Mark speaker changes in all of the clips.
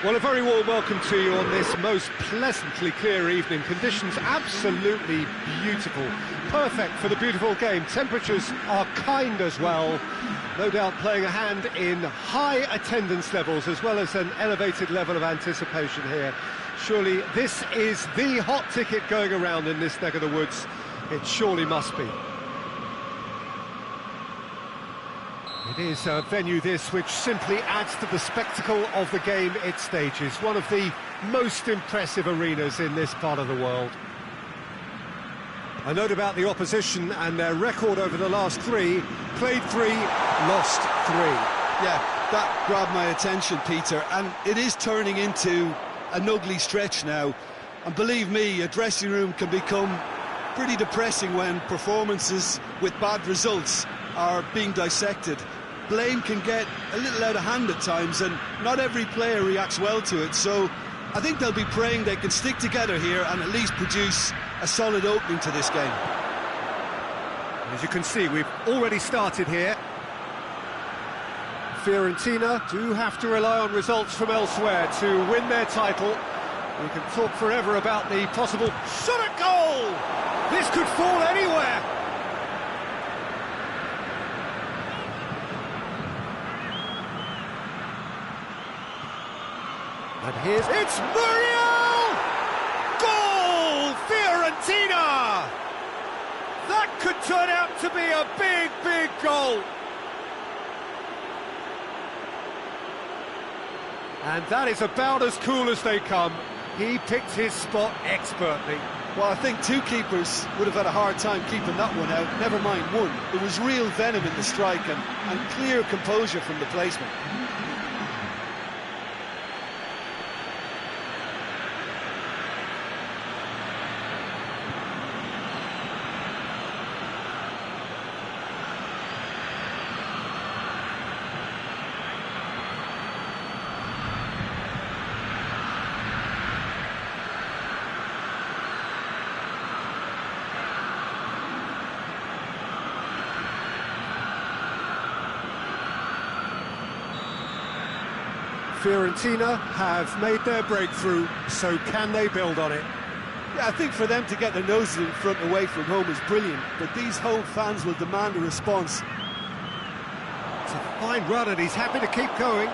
Speaker 1: Well, a very warm welcome to you on this most pleasantly clear evening. Conditions absolutely beautiful. Perfect for the beautiful game. Temperatures are kind as well. No doubt playing a hand in high attendance levels as well as an elevated level of anticipation here. Surely this is the hot ticket going around in this neck of the woods. It surely must be. It is a venue this which simply adds to the spectacle of the game it stages. One of the most impressive arenas in this part of the world. A note about the opposition and their record over the last three: played 3, lost 3.
Speaker 2: Yeah, that grabbed my attention, Peter, and it is turning into an ugly stretch now. And believe me, a dressing room can become pretty depressing when performances with bad results are being dissected. Blame can get a little out of hand at times, and not every player reacts well to it, so I think they'll be praying they can stick together here and at least produce a solid opening to this game.
Speaker 1: As you can see, we've already started here. Fiorentina do have to rely on results from elsewhere to win their title. We can talk forever about the possible shot at goal! This could fall anywhere! And here's... it's Muriel! Goal! Fiorentina! That could turn out to be a big, big goal! And that is about as cool as they come. He picked his spot expertly.
Speaker 2: Well, I think two keepers would have had a hard time keeping that one out, never mind one. There was real venom in the strike and clear composure from the placement.
Speaker 1: Fiorentina have made their breakthrough, so can they build on it?
Speaker 2: Yeah, I think for them to get their noses in front away from home is brilliant, but these home fans will demand a response.
Speaker 1: It's a fine run and he's happy to keep going.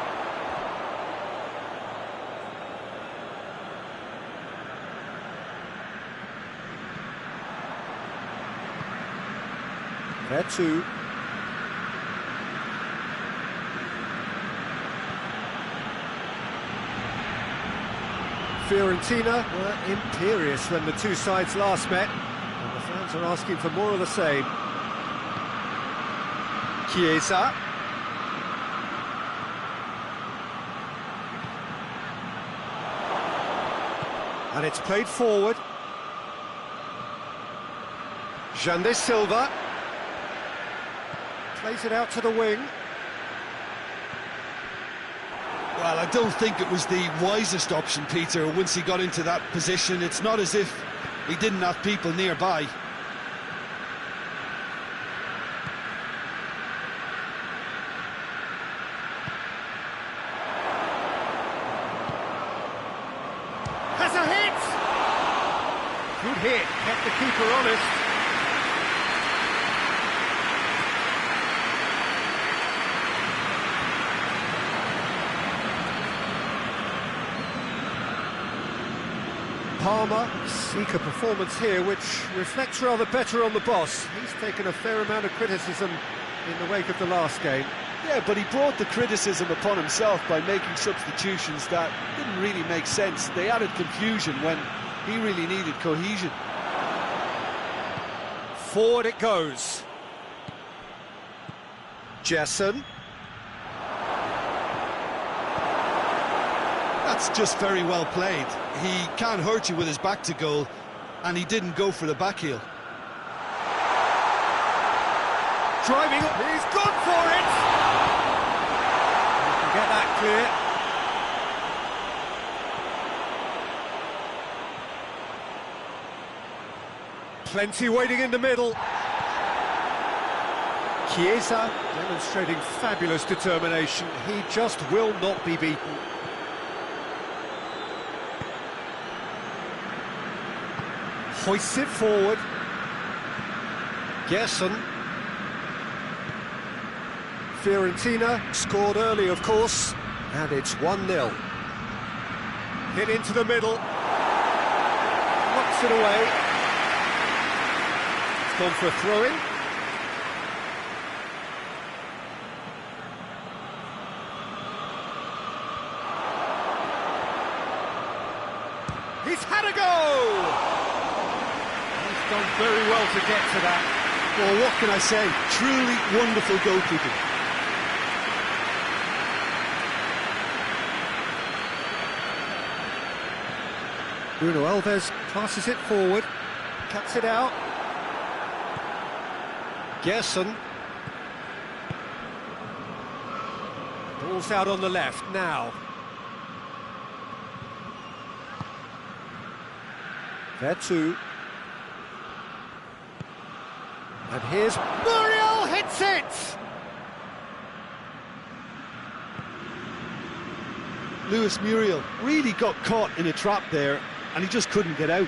Speaker 1: There too. Fiorentina were imperious when the two sides last met, and the fans are asking for more of the same. Chiesa. And it's played forward. Jandé Silva. Plays it out to the wing.
Speaker 2: Well, I don't think it was the wisest option, Peter, once he got into that position. It's not as if he didn't have people nearby.
Speaker 1: Has a hit! Good hit, kept the keeper honest. Palmer seek a performance here which reflects rather better on the boss. He's taken a fair amount of criticism in the wake of the last game.
Speaker 2: Yeah, but he brought the criticism upon himself by making substitutions that didn't really make sense. They added confusion when he really needed cohesion.
Speaker 1: Forward it goes. Jessen.
Speaker 2: That's just very well played. He can't hurt you with his back to goal, and he didn't go for the back heel.
Speaker 1: Driving, he's gone for it! You can get that clear. Plenty waiting in the middle. Chiesa demonstrating fabulous determination. He just will not be beaten. Hoists it forward. Gerson. Fiorentina scored early, of course, and it's 1-0. Hit into the middle. Knocks it away. It's gone for a throw-in. He's had a go! He's done very well to get to that.
Speaker 2: Well, what can I say? Truly wonderful goalkeeping.
Speaker 1: Bruno Alves passes it forward, cuts it out. Gerson. Ball's out on the left now. Vertu. And here's Muriel, hits it!
Speaker 2: Luis Muriel really got caught in a trap there, and he just couldn't get out.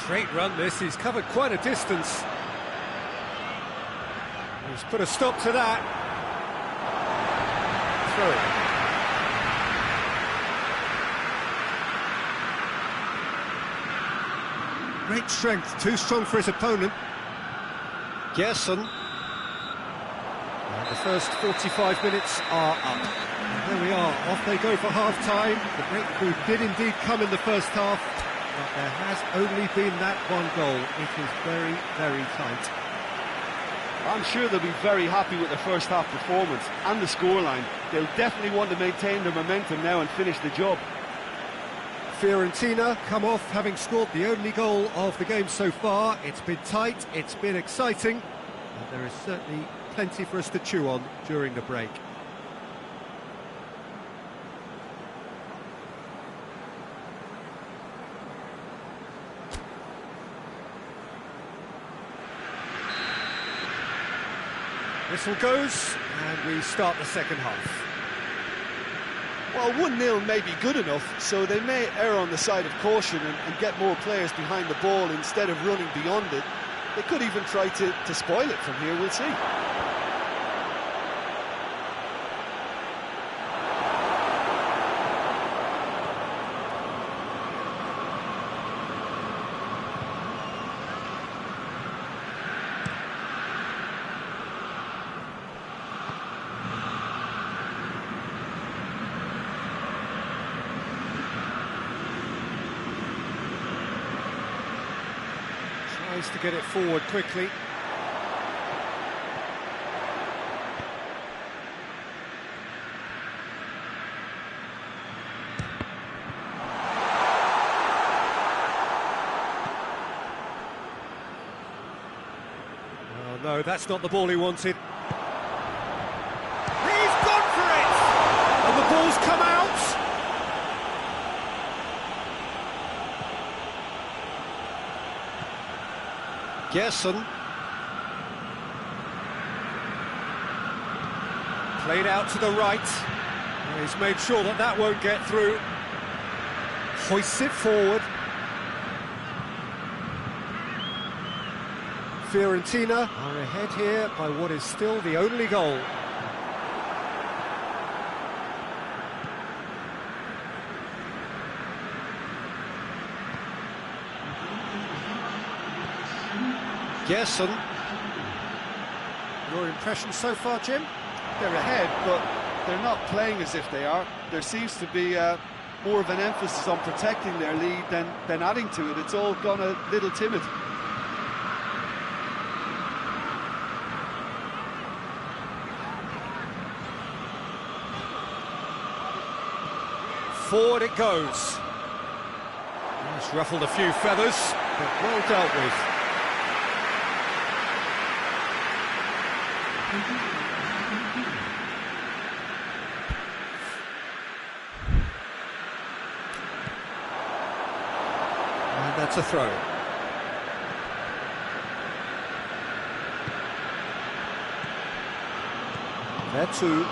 Speaker 1: Great run this, he's covered quite a distance. He's put a stop to that. Throw. Great strength, too strong for his opponent. Gerson. And the first 45 minutes are up. And there we are, off they go for half-time. The breakthrough did indeed come in the first half, but there has only been that one goal. It is very, very tight.
Speaker 2: I'm sure they'll be very happy with their first half performance and the scoreline. They'll definitely want to maintain their momentum now and finish the job.
Speaker 1: Fiorentina come off having scored the only goal of the game so far. It's been tight, it's been exciting, and there is certainly plenty for us to chew on during the break. Whistle goes, and we start the second half.
Speaker 2: Well, 1-0 may be good enough, so they may err on the side of caution and get more players behind the ball instead of running beyond it. They could even try to spoil it from here, we'll see.
Speaker 1: Tries to get it forward quickly. Oh no, that's not the ball he wanted. He's gone for it! And the ball's come out! Gerson. Played out to the right. He's made sure that that won't get through. Hoists it forward. Fiorentina are ahead here by what is still the only goal. Gerson. Your impression so far, Jim?
Speaker 2: They're ahead, but they're not playing as if they are. There seems to be more of an emphasis on protecting their lead than adding to it. It's all gone a little timid.
Speaker 1: Forward it goes. It's ruffled a few feathers, but well dealt with. And that's a throw. There too.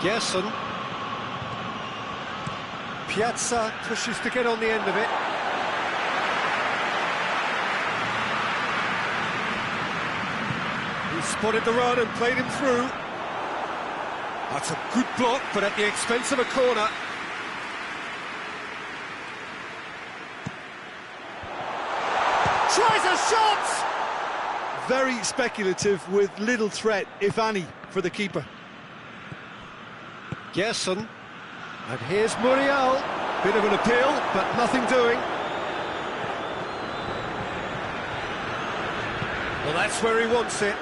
Speaker 1: Gerson. Piazza pushes to get on the end of it. He spotted the run and played him through. That's a good block, but at the expense of a corner. Tries a shot!
Speaker 2: Very speculative with little threat, if any, for the keeper.
Speaker 1: Gerson. And here's Muriel. Bit of an appeal, but nothing doing. Well, that's where he wants it.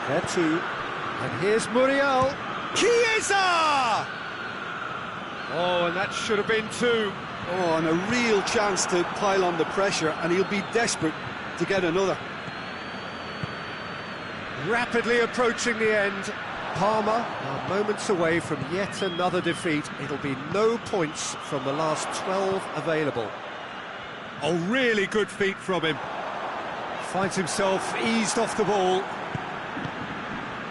Speaker 1: There too. And here's Muriel. Chiesa! Oh, and that should have been two.
Speaker 2: Oh, and a real chance to pile on the pressure, and he'll be desperate to get another.
Speaker 1: Rapidly approaching the end. Parma are moments away from yet another defeat. It'll be no points from the last 12 available. Oh, really good feet from him. Finds himself eased off the ball.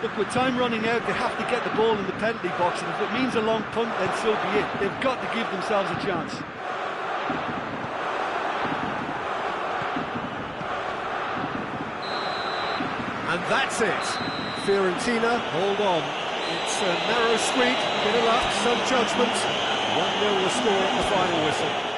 Speaker 3: Look, with time running out, they have to get the ball in the penalty box, and if it means a long punt, then so be it. They've got to give themselves a chance.
Speaker 1: And that's it. Fiorentina, hold on. It's a narrow squeak, bit of luck, some judgment. 1-0 the score at the final whistle.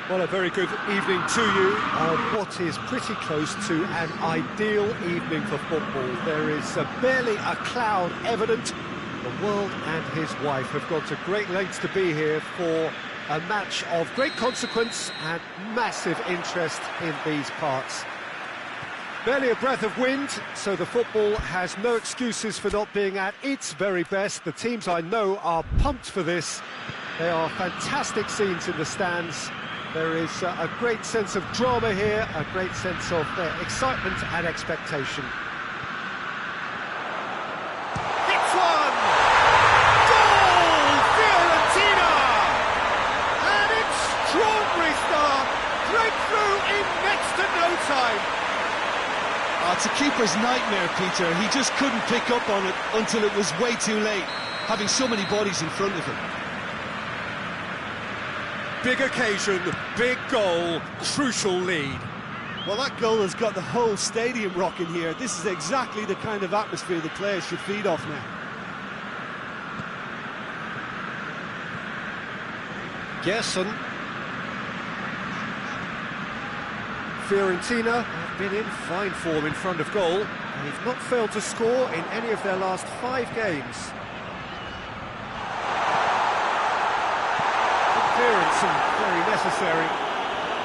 Speaker 1: Well, a very good evening to you on what is pretty close to an ideal evening for football. There is barely a cloud evident. The world and his wife have gone to great lengths to be here for a match of great consequence and massive interest in these parts. Barely a breath of wind, so the football has no excuses for not being at its very best. The teams I know are pumped for this. They are fantastic scenes in the stands. There is a great sense of drama here, a great sense of excitement and expectation. Hits one! Goal! Fiorentina! And extraordinary start! Breakthrough in next to no time!
Speaker 2: It's a keeper's nightmare, Peter. He just couldn't pick up on it until it was way too late, having so many bodies in front of him.
Speaker 1: Big occasion, big goal, crucial lead.
Speaker 2: Well, that goal has got the whole stadium rocking here. This is exactly the kind of atmosphere the players should feed off now.
Speaker 1: Gerson. Fiorentina have been in fine form in front of goal. They've not failed to score in any of their last 5 games. Clearance and very necessary.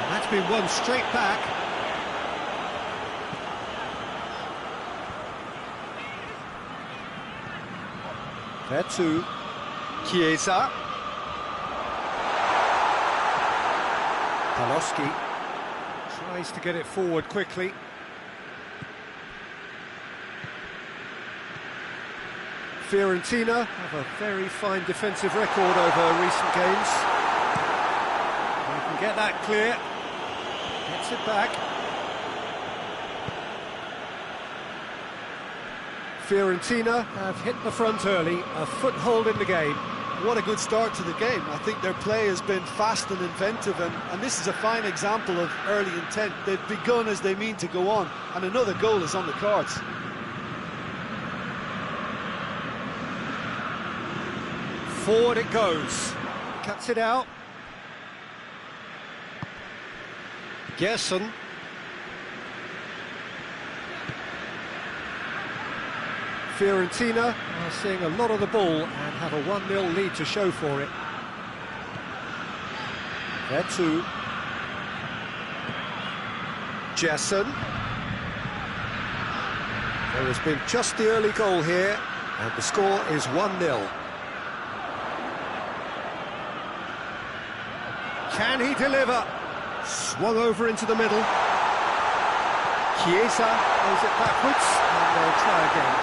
Speaker 1: And that's been won straight back. There to Chiesa. Paloschi tries to get it forward quickly. Fiorentina have a very fine defensive record over recent games. They can get that clear. Gets it back. Fiorentina have hit the front early, a foothold in the game.
Speaker 2: What a good start to the game. I think their play has been fast and inventive, and this is a fine example of early intent. They've begun as they mean to go on, and another goal is on the cards.
Speaker 1: Forward it goes. Cuts it out. Gerson. Fiorentina are seeing a lot of the ball and have a 1-0 lead to show for it. There too. Gerson. There has been just the early goal here, and the score is 1-0. Can he deliver? Swung over into the middle. Chiesa plays it backwards, and they'll try again.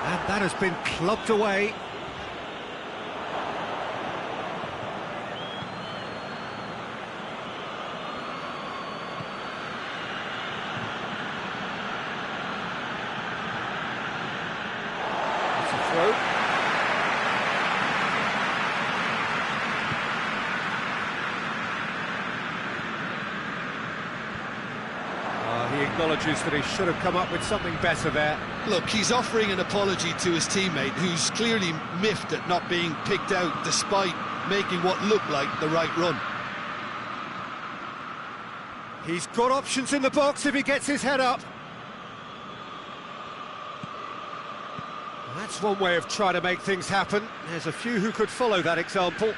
Speaker 1: And that has been clubbed away. It's a throw. He acknowledges that he should have come up with something better there.
Speaker 2: Look, he's offering an apology to his teammate, who's clearly miffed at not being picked out despite making what looked like the right run.
Speaker 1: He's got options in the box if he gets his head up. That's one way of trying to make things happen. There's a few who could follow that example.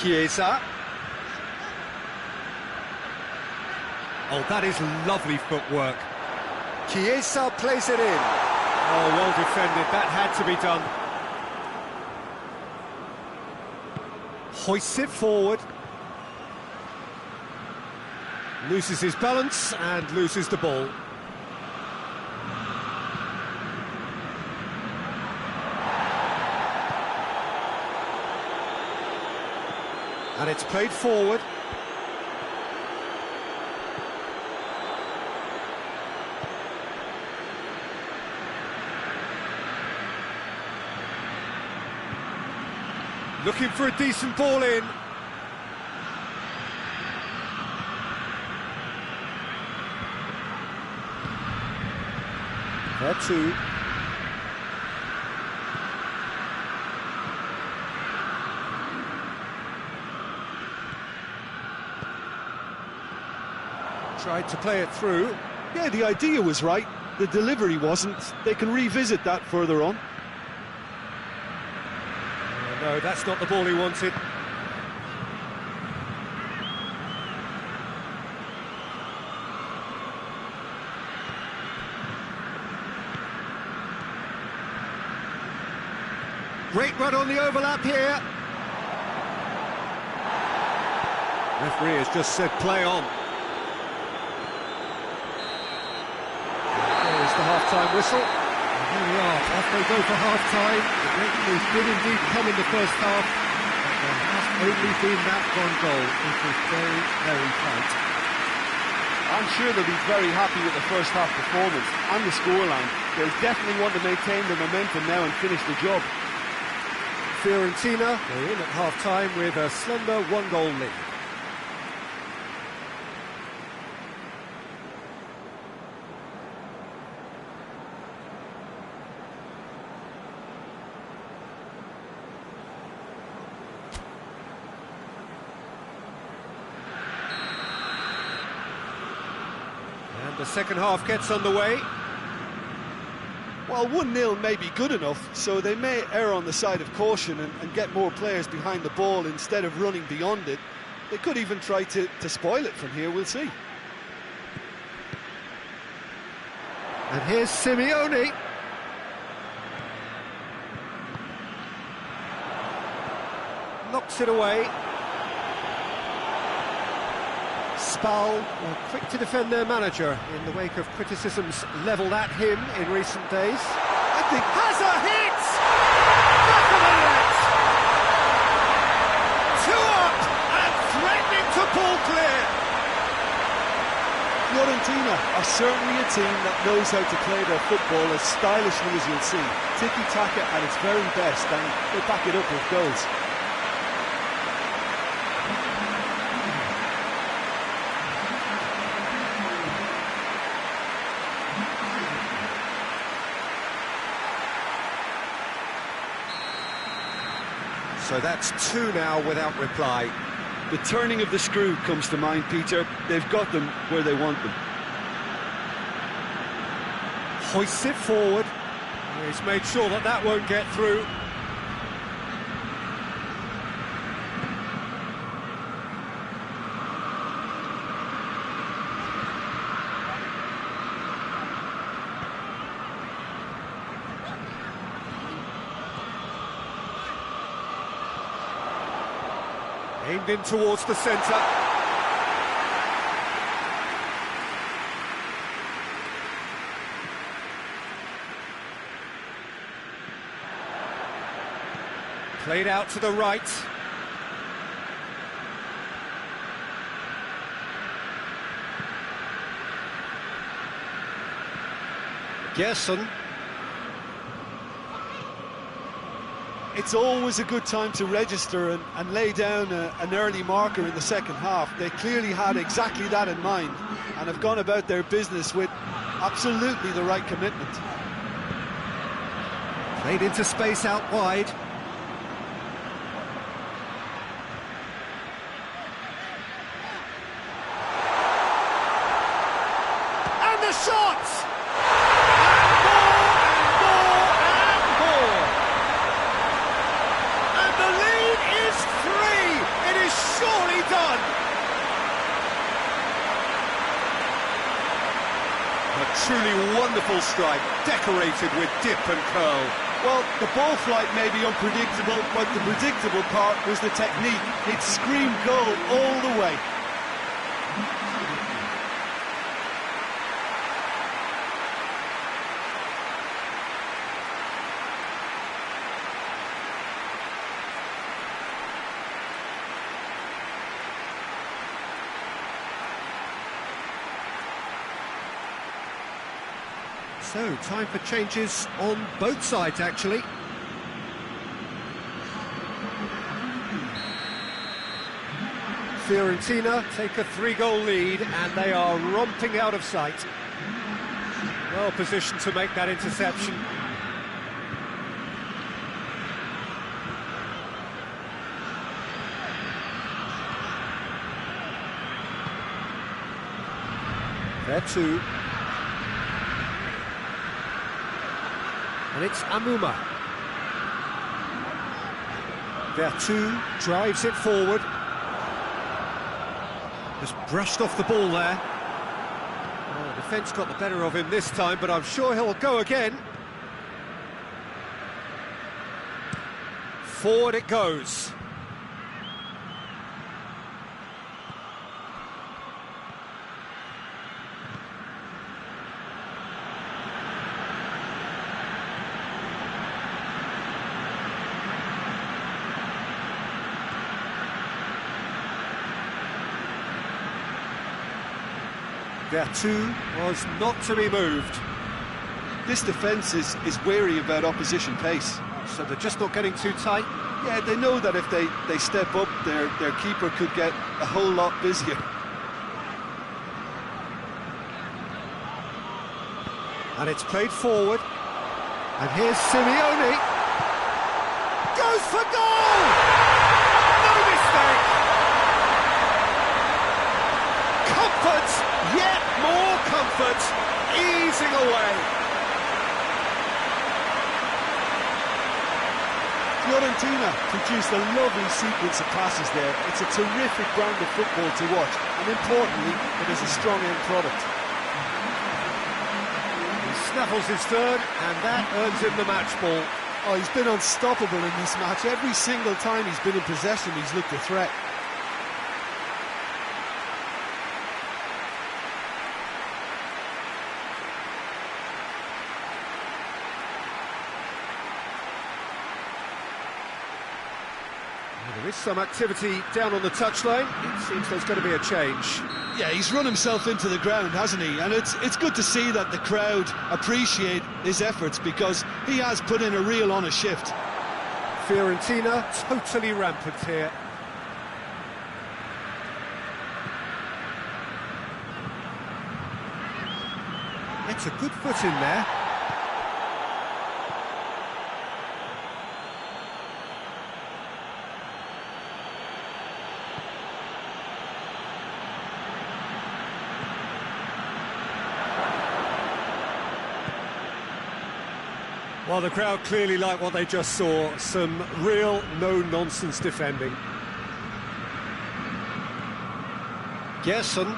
Speaker 1: Chiesa. Oh, that is lovely footwork. Chiesa plays it in. Oh, well defended. That had to be done. Hoists it forward. Loses his balance and loses the ball. And it's played forward. Looking for a decent ball in. There too. Tried to play it through.
Speaker 2: Yeah, the idea was right. The delivery wasn't. They can revisit that further on.
Speaker 1: No, that's not the ball he wanted. Great run on the overlap here. Referee has just said play on. There is the half-time whistle. And here we are, off they go for half-time. The breakthroughs did indeed come in the first half, but there has only been that one goal. It was very, very tight.
Speaker 3: I'm sure they'll be very happy with the first half performance and the scoreline. They'll definitely want to maintain the momentum now and finish the job.
Speaker 1: Fiorentina, they're in at half-time with a slender 1-goal lead. The second half gets underway.
Speaker 2: Well, 1-0 may be good enough, so they may err on the side of caution and get more players behind the ball instead of running beyond it. They could even try to spoil it from here, we'll see.
Speaker 1: And here's Simeone. Knocks it away. Spal were quick to defend their manager in the wake of criticisms levelled at him in recent days.
Speaker 2: I think
Speaker 1: Has a hit! Back of the net! 2 up and threatening to pull clear.
Speaker 2: Fiorentina are certainly a team that knows how to play their football as stylishly as you'll see. Tiki-taka at its very best, and they back it up with goals.
Speaker 1: So that's 2 now without reply.
Speaker 2: The turning of the screw comes to mind, Peter. They've got them where they want them.
Speaker 1: Hoists it forward. He's made sure that that won't get through. Aimed in towards the centre. Played out to the right. Gerson.
Speaker 2: It's always a good time to register and lay down an early marker in the second half. They clearly had exactly that in mind and have gone about their business with absolutely the right commitment.
Speaker 1: Played into space out wide. And the shots! Surely done! A truly wonderful strike, decorated with dip and curl.
Speaker 2: Well, the ball flight may be unpredictable, but the predictable part was the technique. It screamed goal all the way.
Speaker 1: So, time for changes on both sides, actually. Fiorentina take a 3-goal lead, and they are romping out of sight. Well positioned to make that interception. There too. And it's Amuma. Vertu drives it forward. Just brushed off the ball there. Oh, the defence got the better of him this time, but I'm sure he'll go again. Forward it goes. Vertu was not to be moved.
Speaker 2: This defence is wary about opposition pace.
Speaker 1: So they're just not getting too tight.
Speaker 2: Yeah, they know that if they step up, their keeper could get a whole lot busier.
Speaker 1: And it's played forward. And here's Simeone. Goes for goal! No mistake! Comfort, yet more comfort. effort, easing away.
Speaker 2: Fiorentina produced a lovely sequence of passes there. It's a terrific brand of football to watch, and importantly, it is a strong end product.
Speaker 1: He snaffles his third, and that earns him the match ball.
Speaker 2: Oh, he's been unstoppable in this match. Every single time he's been in possession, he's looked a threat.
Speaker 1: There is some activity down on the touchline. It seems there's going to be a change.
Speaker 2: Yeah, he's run himself into the ground, hasn't he? And it's good to see that the crowd appreciate his efforts, because he has put in a real honest shift.
Speaker 1: Fiorentina totally rampant here. It's a good foot in there. Well, the crowd clearly like what they just saw. Some real no-nonsense defending. Gerson. And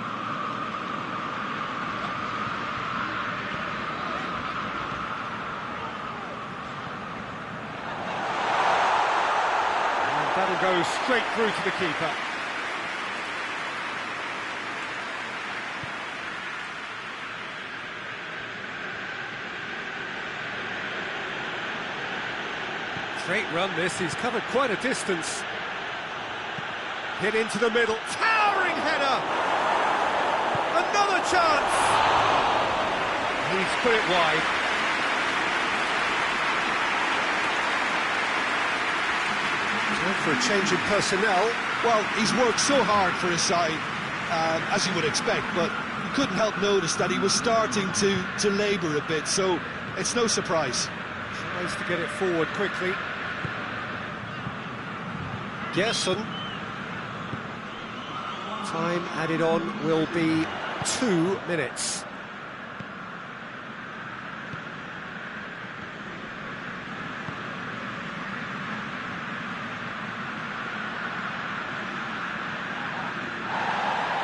Speaker 1: that'll go straight through to the keeper. Great run this, he's covered quite a distance. Hit into the middle, towering header! Another chance! He's put it wide. Time for a change in personnel.
Speaker 2: Well, he's worked so hard for his side, as you would expect, but you couldn't help notice that he was starting to labour a bit, so it's no surprise.
Speaker 1: Tries to get it forward quickly. Gerson. Time added on will be 2 minutes.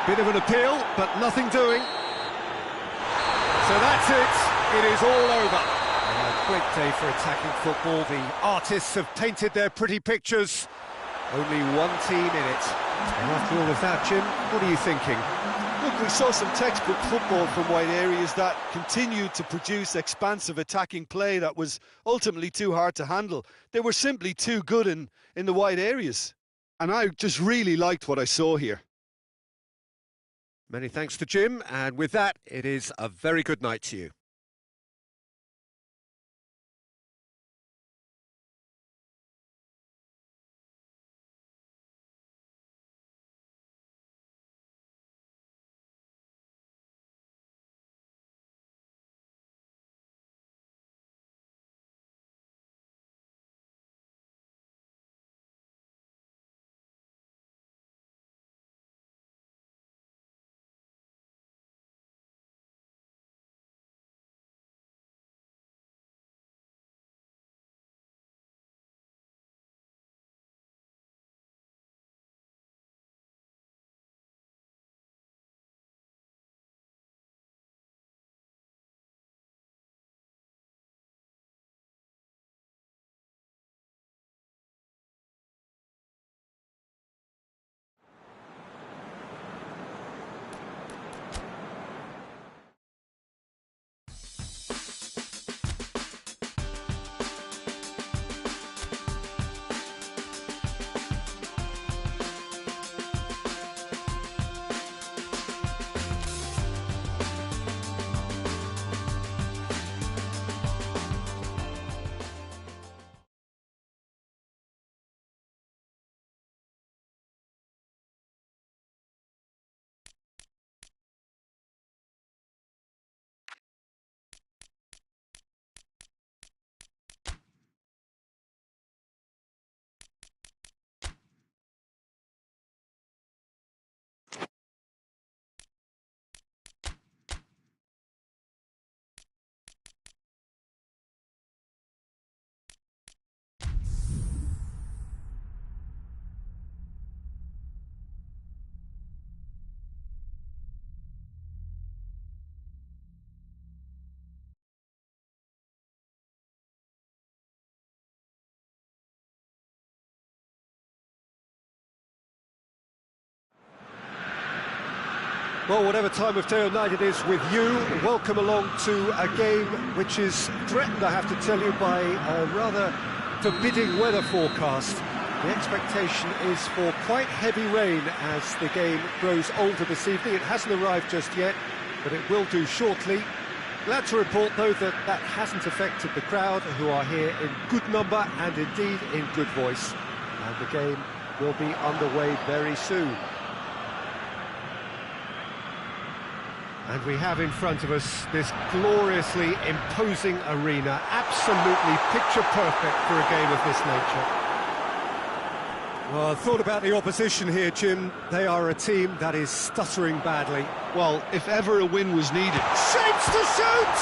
Speaker 1: Bit of an appeal, but nothing doing. So that's it. It is all over. A great day for attacking football. The artists have painted their pretty pictures. Only one team in it. And after all of that, Jim, what are you thinking?
Speaker 2: Look, we saw some textbook football from wide areas that continued to produce expansive attacking play that was ultimately too hard to handle. They were simply too good in the wide areas. And I just really liked what I saw here.
Speaker 1: Many thanks to Jim, and with that, it is a very good night to you. Well, whatever time of day or night it is with you, welcome along to a game which is threatened, I have to tell you, by a rather forbidding weather forecast. The expectation is for quite heavy rain as the game grows older this evening. It hasn't arrived just yet, but it will do shortly. Glad to report, though, that that hasn't affected the crowd, who are here in good number and indeed in good voice. And the game will be underway very soon. And we have in front of us this gloriously imposing arena, absolutely picture perfect for a game of this nature. Well, I thought about the opposition here, Jim. They are a team that is stuttering badly.
Speaker 2: Well, if ever a win was needed.
Speaker 1: Shapes to shoot!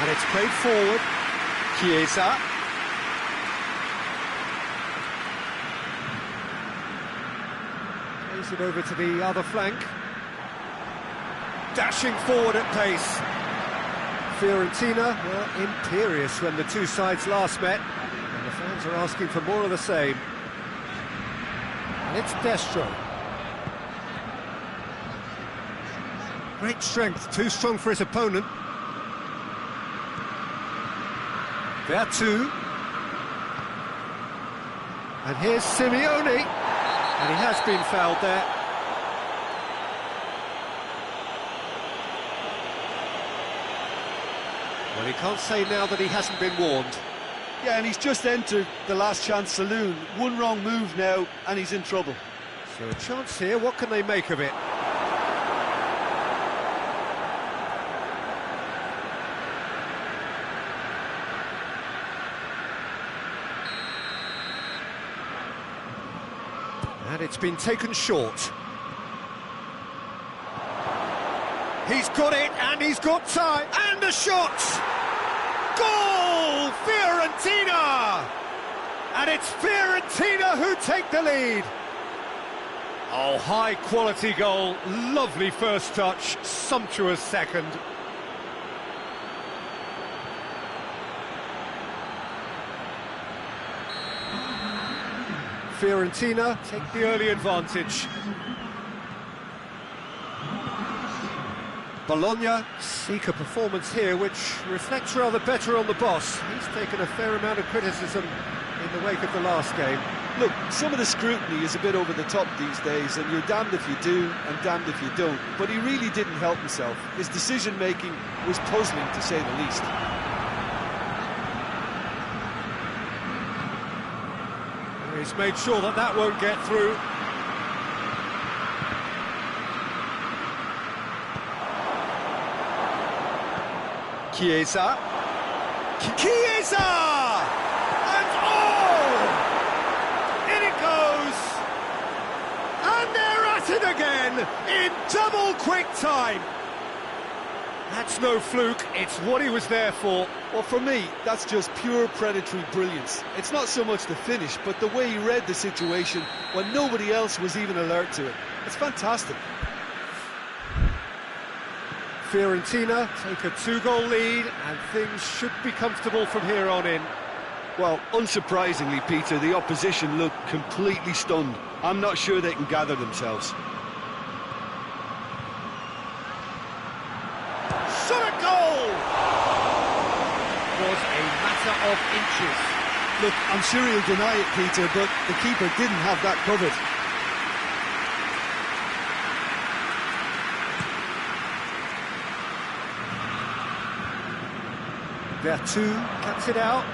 Speaker 1: And it's played forward. Chiesa. Plays it over to the other flank. Dashing forward at pace. Fiorentina were imperious when the two sides last met, and the fans are asking for more of the same. And it's Destro. Great strength, too strong for his opponent. Vertu. And here's Simeone, and he has been fouled there. Well, he can't say now that he hasn't been warned.
Speaker 2: Yeah, and he's just entered the last chance saloon. One wrong move now, and he's in trouble.
Speaker 1: So a chance here, what can they make of it? And it's been taken short. He's got it, and he's got time, and a shot! Goal! Fiorentina! And it's Fiorentina who take the lead. Oh, high-quality goal, lovely first touch, sumptuous second. Fiorentina take the early advantage. Bologna seek a performance here which reflects rather better on the boss. He's taken a fair amount of criticism in the wake of the last game.
Speaker 2: Look, some of the scrutiny is a bit over the top these days, and you're damned if you do and damned if you don't. But he really didn't help himself. His decision-making was puzzling, to say the least.
Speaker 1: He's made sure that that won't get through. Chiesa. Chiesa! And oh! In it goes! And they're at it again in double quick time. That's no fluke, it's what he was there for.
Speaker 2: Well, for me, that's just pure predatory brilliance. It's not so much the finish, but the way he read the situation when nobody else was even alert to it. It's fantastic.
Speaker 1: Fiorentina take a 2-goal lead, and things should be comfortable from here on in.
Speaker 2: Well, unsurprisingly, Peter, the opposition look completely stunned. I'm not sure they can gather themselves.
Speaker 1: Shot at goal! Was a matter of inches.
Speaker 2: Look, I'm sure he'll deny it, Peter, but the keeper didn't have that covered.
Speaker 1: Vertu cuts it out,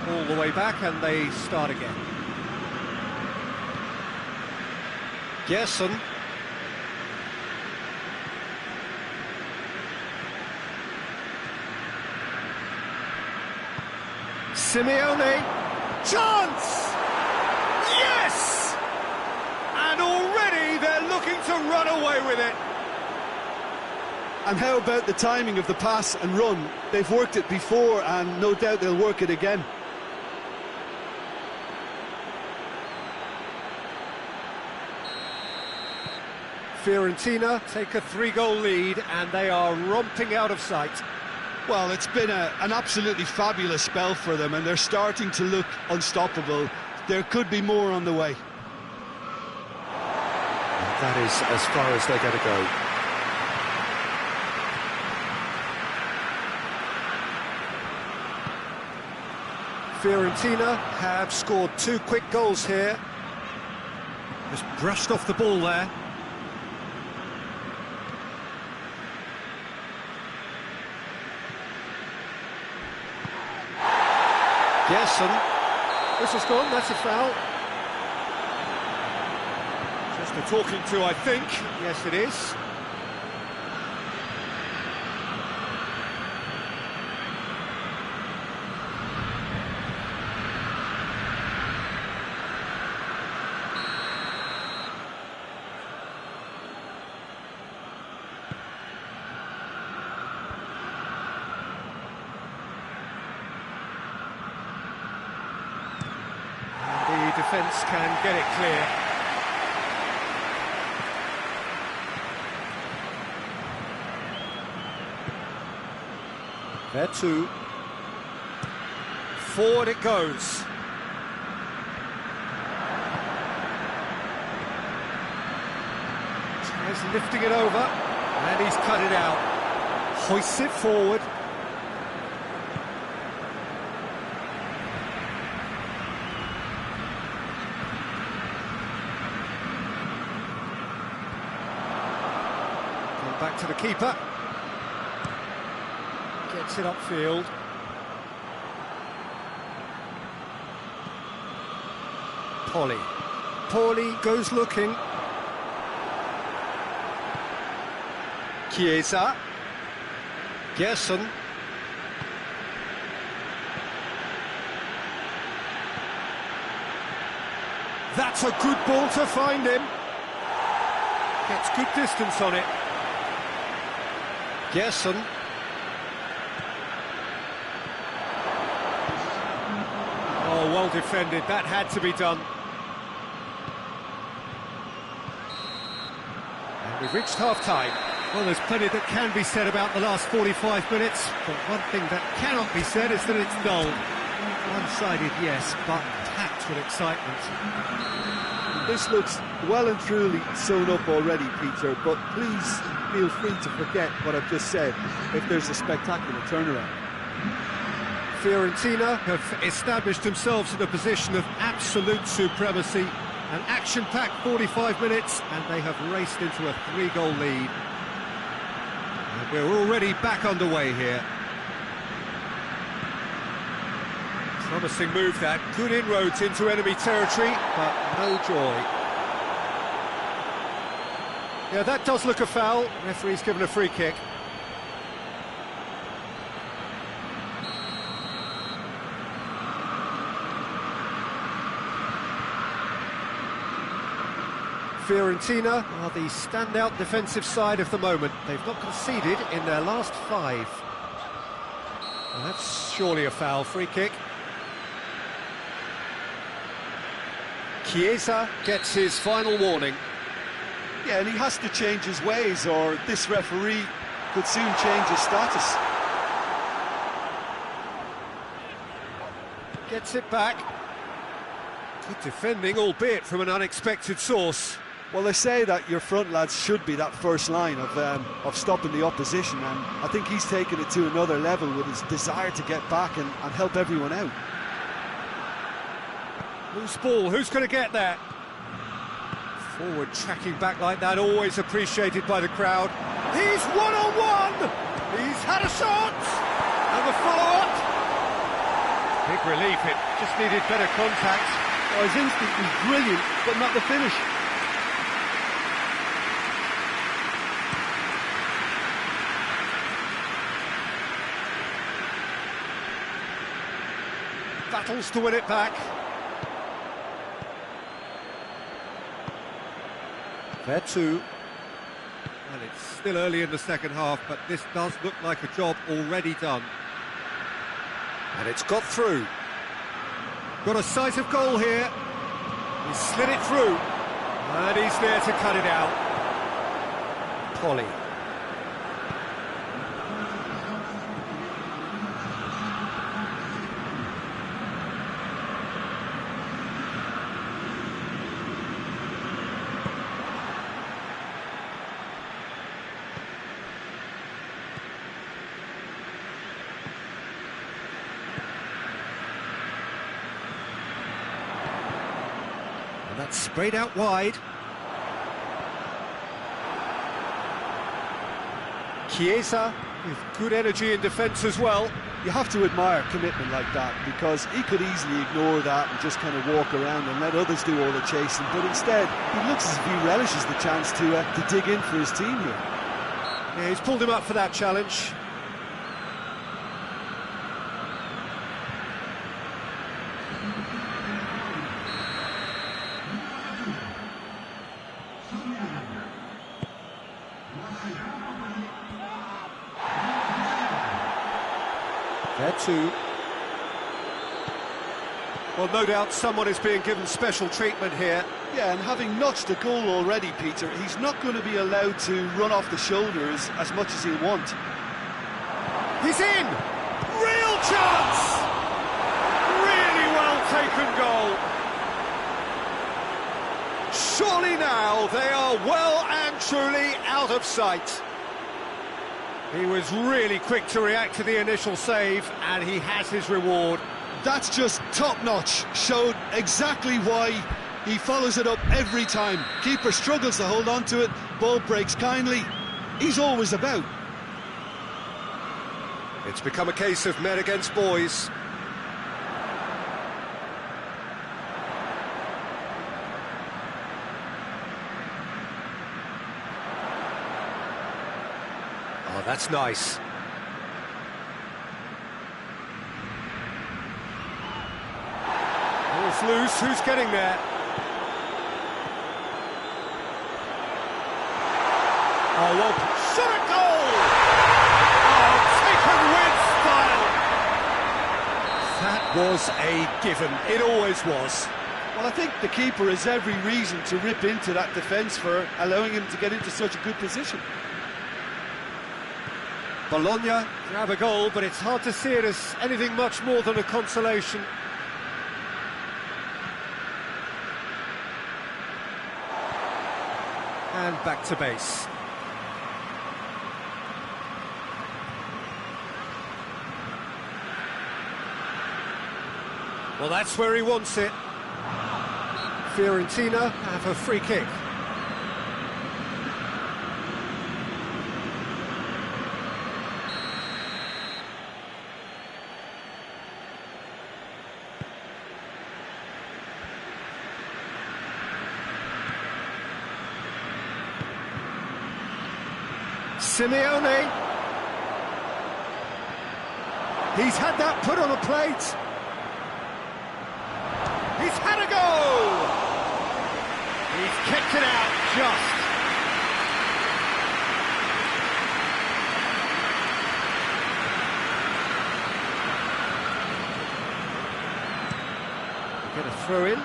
Speaker 1: all the way back, and they start again. Gerson. Simeone. Chance! Yes! And already they're looking to run away with it.
Speaker 2: And how about the timing of the pass and run? They've worked it before, and no doubt they'll work it again.
Speaker 1: Fiorentina take a 3-goal lead, and they are romping out of sight.
Speaker 2: Well, it's been an absolutely fabulous spell for them, and they're starting to look unstoppable. There could be more on the way.
Speaker 1: That is as far as they're going to go. Fiorentina have scored 2 quick goals here. Just brushed off the ball there. Gerson. Whistle's gone, that's a foul. Just a talking to, I think. Yes, it is. Defence can get it clear. There too. Forward it goes. Tries lifting it over, and he's cut it out. Hoists it forward. Back to the keeper. Gets it upfield. Pauli goes looking. Chiesa. Gerson. That's a good ball to find him. Gets good distance on it. Gerson. Oh, well defended. That had to be done. And we've reached half-time. Well, there's plenty that can be said about the last 45 minutes, but one thing that cannot be said is that it's dull. One-sided, yes, but packed with excitement.
Speaker 2: This looks well and truly sewn up already, Peter, but please feel free to forget what I've just said if there's a spectacular turnaround.
Speaker 1: Fiorentina have established themselves in a position of absolute supremacy. An action-packed 45 minutes, and they have raced into a 3-goal lead. And we're already back underway here. Promising move that, good inroads into enemy territory, but no joy. Yeah, that does look a foul. Referee's given a free kick. Fiorentina are the standout defensive side of the moment. They've not conceded in their last 5. Well, that's surely a foul. Free kick. Chiesa gets his final warning.
Speaker 2: Yeah, and he has to change his ways, or this referee could soon change his status.
Speaker 1: Gets it back. Good defending, albeit from an unexpected source.
Speaker 2: Well, they say that your front lads should be that first line of stopping the opposition, and I think he's taken it to another level with his desire to get back and help everyone out.
Speaker 1: Loose ball, who's going to get that? Forward tracking back like that, always appreciated by the crowd. He's one-on-one! He's had a shot! And the follow-up! Big relief, it just needed better contact.
Speaker 3: Oh, his instinct was brilliant, but not the finish.
Speaker 1: Battles to win it back. There too. Well, it's still early in the second half, but this does look like a job already done. And it's got through. Got a sight of goal here. He slid it through. And he's there to cut it out. Pauli. That's sprayed out wide. Chiesa with good energy in defence as well.
Speaker 2: You have to admire commitment like that, because he could easily ignore that and just kind of walk around and let others do all the chasing, but instead he looks as if he relishes the chance to dig in for his team here.
Speaker 1: Yeah, he's pulled him up for that challenge. There too. Well, no doubt someone is being given special treatment here.
Speaker 2: Yeah, and having notched a goal already, Peter, he's not going to be allowed to run off the shoulders as much as he'll want.
Speaker 1: He's in! Real chance! Really well taken goal. Surely now they are well and truly out of sight. He was really quick to react to the initial save, and he has his reward.
Speaker 2: That's just top-notch. Showed exactly why he follows it up every time. Keeper struggles to hold on to it, ball breaks kindly. He's always about.
Speaker 1: It's become a case of men against boys. Oh, that's nice. Ball's loose, who's getting there? Oh, well, shot a goal! Oh, taken with style! That was a given, it always was.
Speaker 2: Well, I think the keeper has every reason to rip into that defence for allowing him to get into such a good position.
Speaker 1: Bologna grab a goal, but it's hard to see it as anything much more than a consolation. And back to base. Well, that's where he wants it. Fiorentina have a free kick. Simeone. He's had that put on a plate. He's had a go! He's kicked it out just. Get a throw in.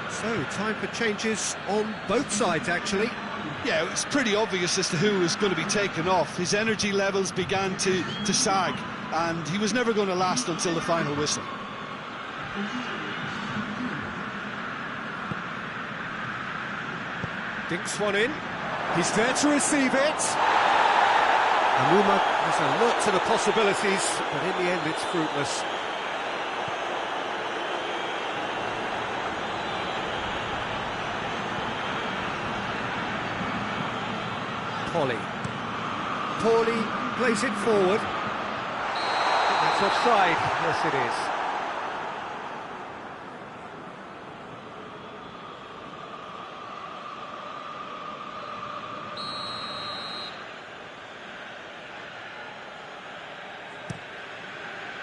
Speaker 1: So, time for changes on both sides, actually.
Speaker 2: Yeah, it was pretty obvious as to who was going to be taken off. His energy levels began to sag, and he was never going to last until the final whistle.
Speaker 1: Dinks one in. He's there to receive it. Anuma has alert to the possibilities, but in the end it's fruitless. Pauli plays it forward. That's offside. Yes, it is.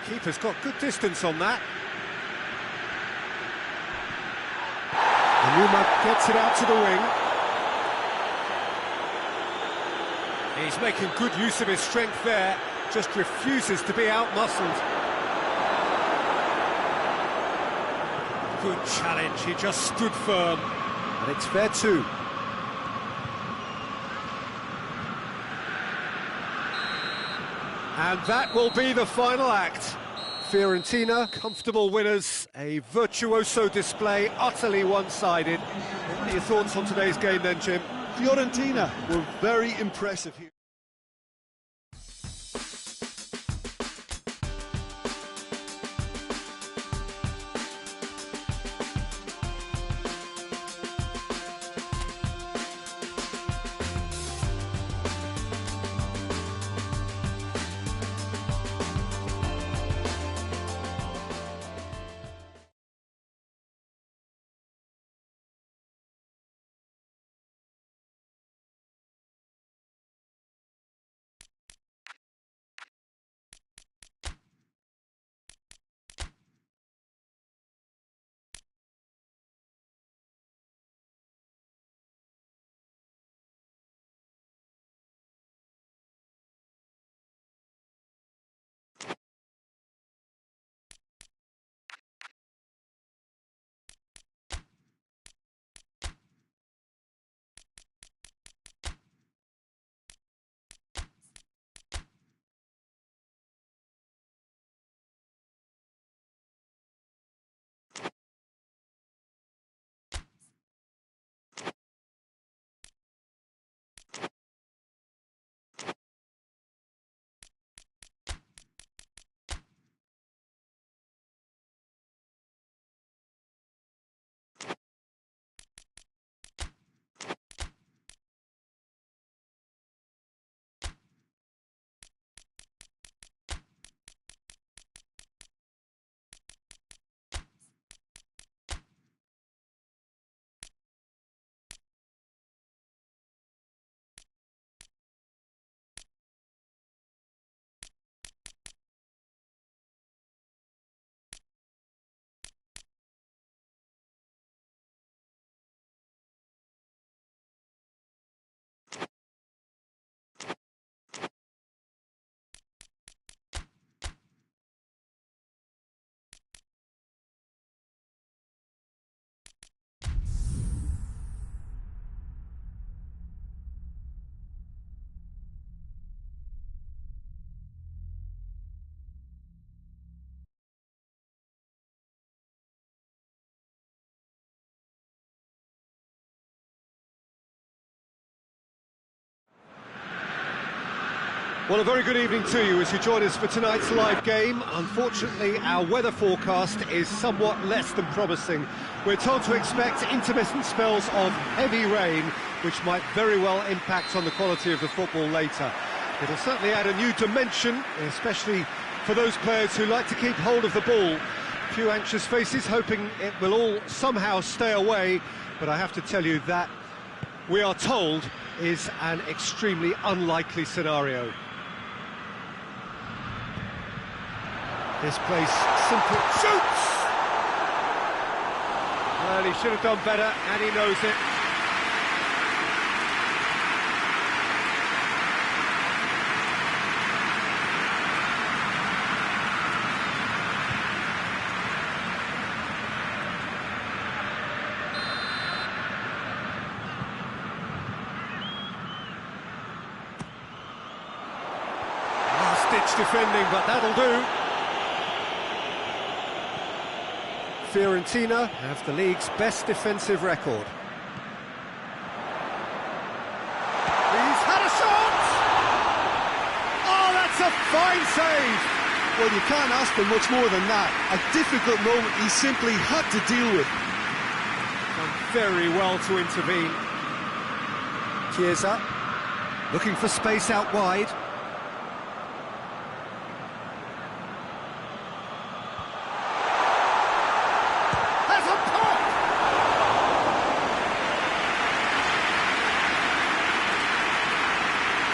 Speaker 1: Keeper's got good distance on that. Anuma gets it out to the wing. He's making good use of his strength there, just refuses to be out-muscled. Good challenge, he just stood firm, and it's fair too. And that will be the final act. Fiorentina, comfortable winners, a virtuoso display, utterly one-sided. What are your thoughts on today's game then, Jim?
Speaker 2: Fiorentina were very impressive here.
Speaker 1: Well, a very good evening to you as you join us for tonight's live game. Unfortunately, our weather forecast is somewhat less than promising. We're told to expect intermittent spells of heavy rain, which might very well impact on the quality of the football later. It'll certainly add a new dimension, especially for those players who like to keep hold of the ball. A few anxious faces hoping it will all somehow stay away, but I have to tell you that we are told is an extremely unlikely scenario. This place simply shoots! Well, he should have done better, and he knows it. Last-ditch defending, but that'll do. Fiorentina have the league's best defensive record. He's had a shot! Oh, that's a fine save!
Speaker 2: Well, you can't ask for much more than that. A difficult moment he simply had to deal with.
Speaker 1: Done very well to intervene. Chiesa, looking for space out wide.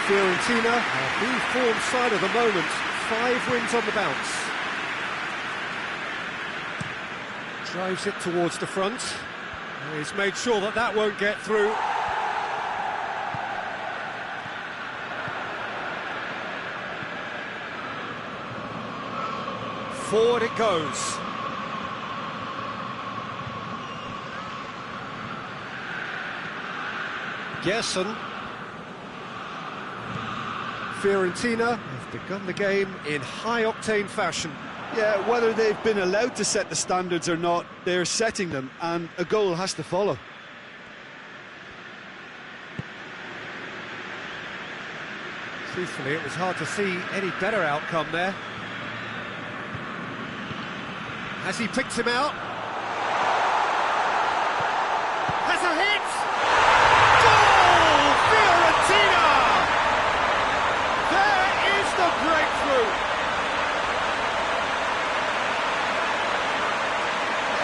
Speaker 1: Fiorentina, a reformed side of the moment, 5 wins on the bounce. Drives it towards the front. He's made sure that that won't get through. Forward it goes. Gerson. Fiorentina have begun the game in high-octane fashion.
Speaker 2: Yeah, whether they've been allowed to set the standards or not, they're setting them, and a goal has to follow.
Speaker 1: Truthfully, it was hard to see any better outcome there. Has he picked him out? Has a hit! Goal! Fiorentina! There is the breakthrough!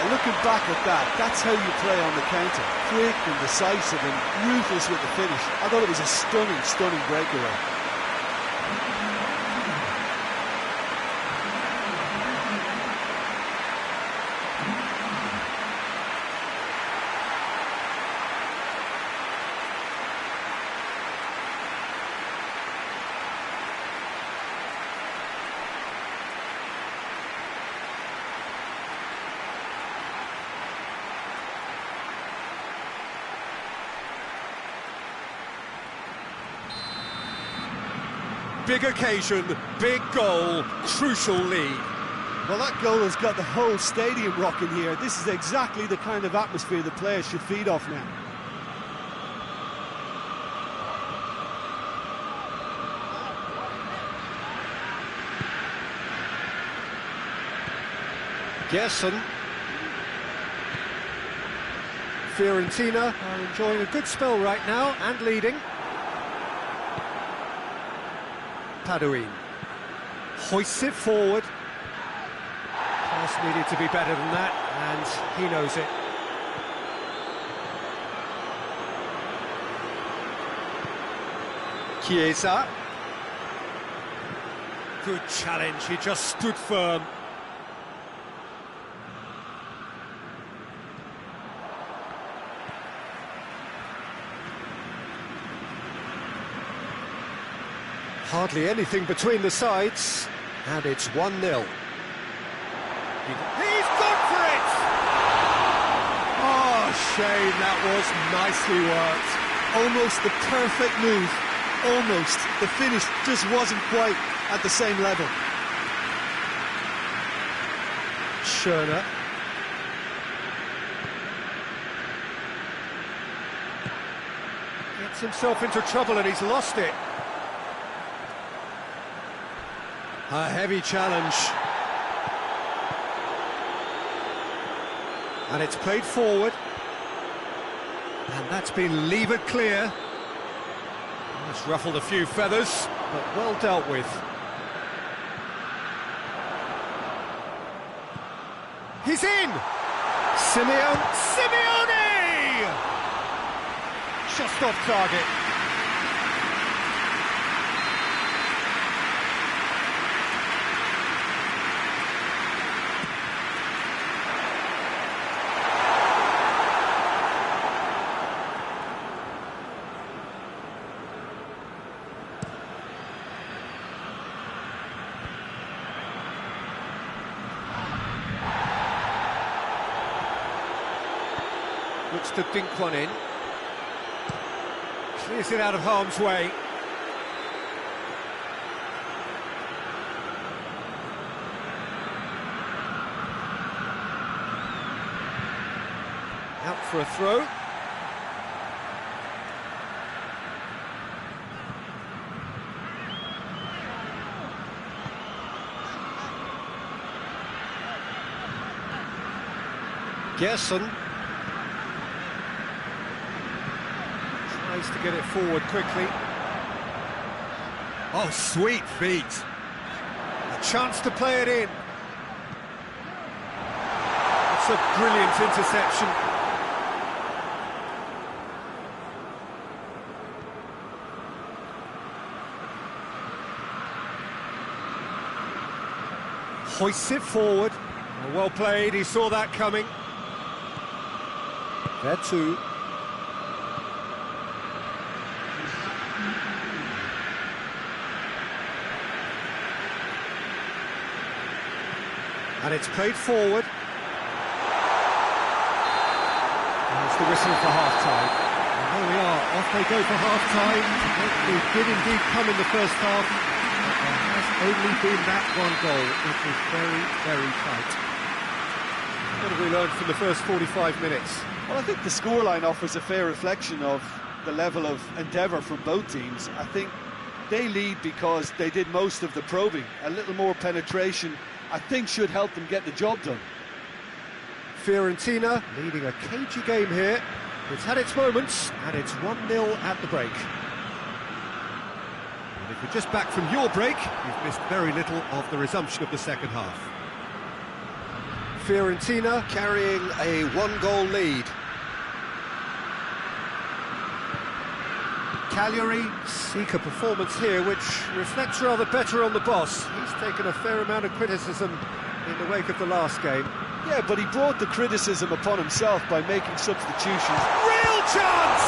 Speaker 2: Looking back at that, that's how you play on the counter. Quick and decisive and ruthless with the finish. I thought it was a stunning, stunning breakaway.
Speaker 1: Big occasion, big goal, crucial lead.
Speaker 2: Well, that goal has got the whole stadium rocking here. This is exactly the kind of atmosphere the players should feed off now.
Speaker 1: Gerson. Fiorentina are enjoying a good spell right now and leading. Paduin hoists it forward. Pass needed to be better than that, and he knows it. Chiesa. Good challenge, he just stood firm. Hardly anything between the sides, and it's 1-0. He's gone for it! Oh, shame, that was nicely worked.
Speaker 2: Almost the perfect move. Almost. The finish just wasn't quite at the same level.
Speaker 1: Schöner. Gets himself into trouble and he's lost it. A heavy challenge. And it's played forward. And that's been levered clear. It's ruffled a few feathers, but well dealt with. He's in! Simeone! Just off target. Looks to dink one in. Clears it out of harm's way. Out for a throw. Gerson. To get it forward quickly. Oh, sweet feet. A chance to play it in. It's a brilliant interception. Hoists it forward. Well played, he saw that coming. There too. And it's played forward. And it's the whistle for half-time. And there we are, off they go for half-time. They did indeed come in the first half. But there has only been that one goal. It was very, very tight. What have we learned from the first 45 minutes?
Speaker 2: Well, I think the scoreline offers a fair reflection of the level of endeavour from both teams. I think they lead because they did most of the probing. A little more penetration, I think, should help them get the job done.
Speaker 1: Fiorentina leading a cagey game here. It's had its moments, and it's 1-0 at the break. And if you're just back from your break, you've missed very little of the resumption of the second half. Fiorentina carrying a one-goal lead. Cagliari seek a performance here which reflects rather better on the boss. He's taken a fair amount of criticism in the wake of the last game.
Speaker 2: Yeah, but he brought the criticism upon himself by making substitutions.
Speaker 1: Real chance!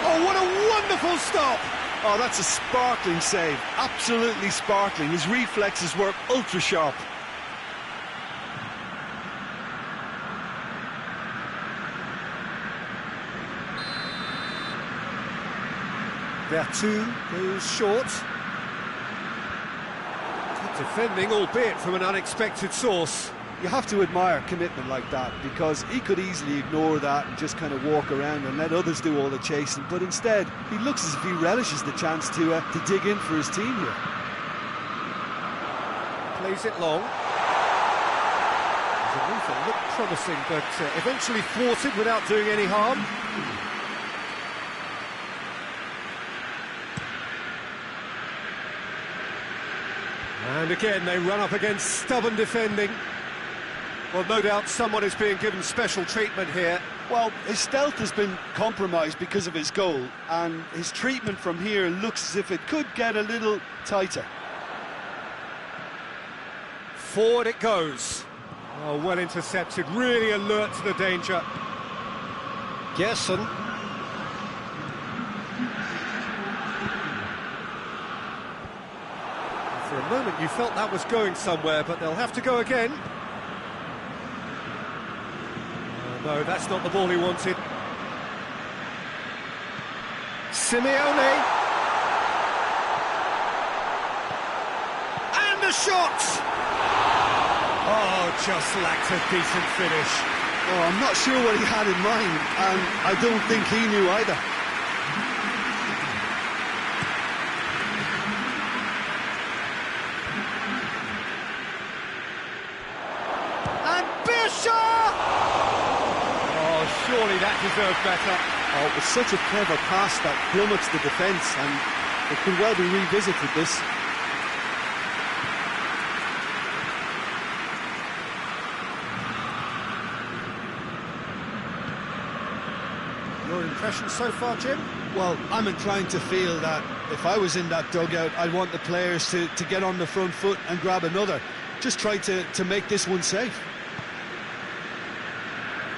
Speaker 1: Oh, what a wonderful stop!
Speaker 2: Oh, that's a sparkling save. Absolutely sparkling. His reflexes work ultra sharp.
Speaker 1: Vertu goes short. Good defending, albeit from an unexpected source.
Speaker 2: You have to admire commitment like that, because he could easily ignore that and just kind of walk around and let others do all the chasing, but instead he looks as if he relishes the chance to dig in for his team here.
Speaker 1: Plays it long. The move that looked promising, but eventually thwarted without doing any harm. And again, they run up against stubborn defending. Well, no doubt someone is being given special treatment here.
Speaker 2: Well, his stealth has been compromised because of his goal, and his treatment from here looks as if it could get a little tighter.
Speaker 1: Forward it goes. Oh, well intercepted, really alert to the danger. Gerson. For a moment you felt that was going somewhere, but they'll have to go again. No, that's not the ball he wanted. Simeone. And the shot! Oh, just lacked a decent finish.
Speaker 2: Oh, I'm not sure what he had in mind, and I don't think he knew either.
Speaker 1: deserved better.
Speaker 2: Oh, it was such a clever pass that plummets the defence, and it could well be revisited, this.
Speaker 1: Your impression so far, Jim?
Speaker 2: Well, I'm inclined to feel that if I was in that dugout, I'd want the players to get on the front foot and grab another. Just try to make this one safe.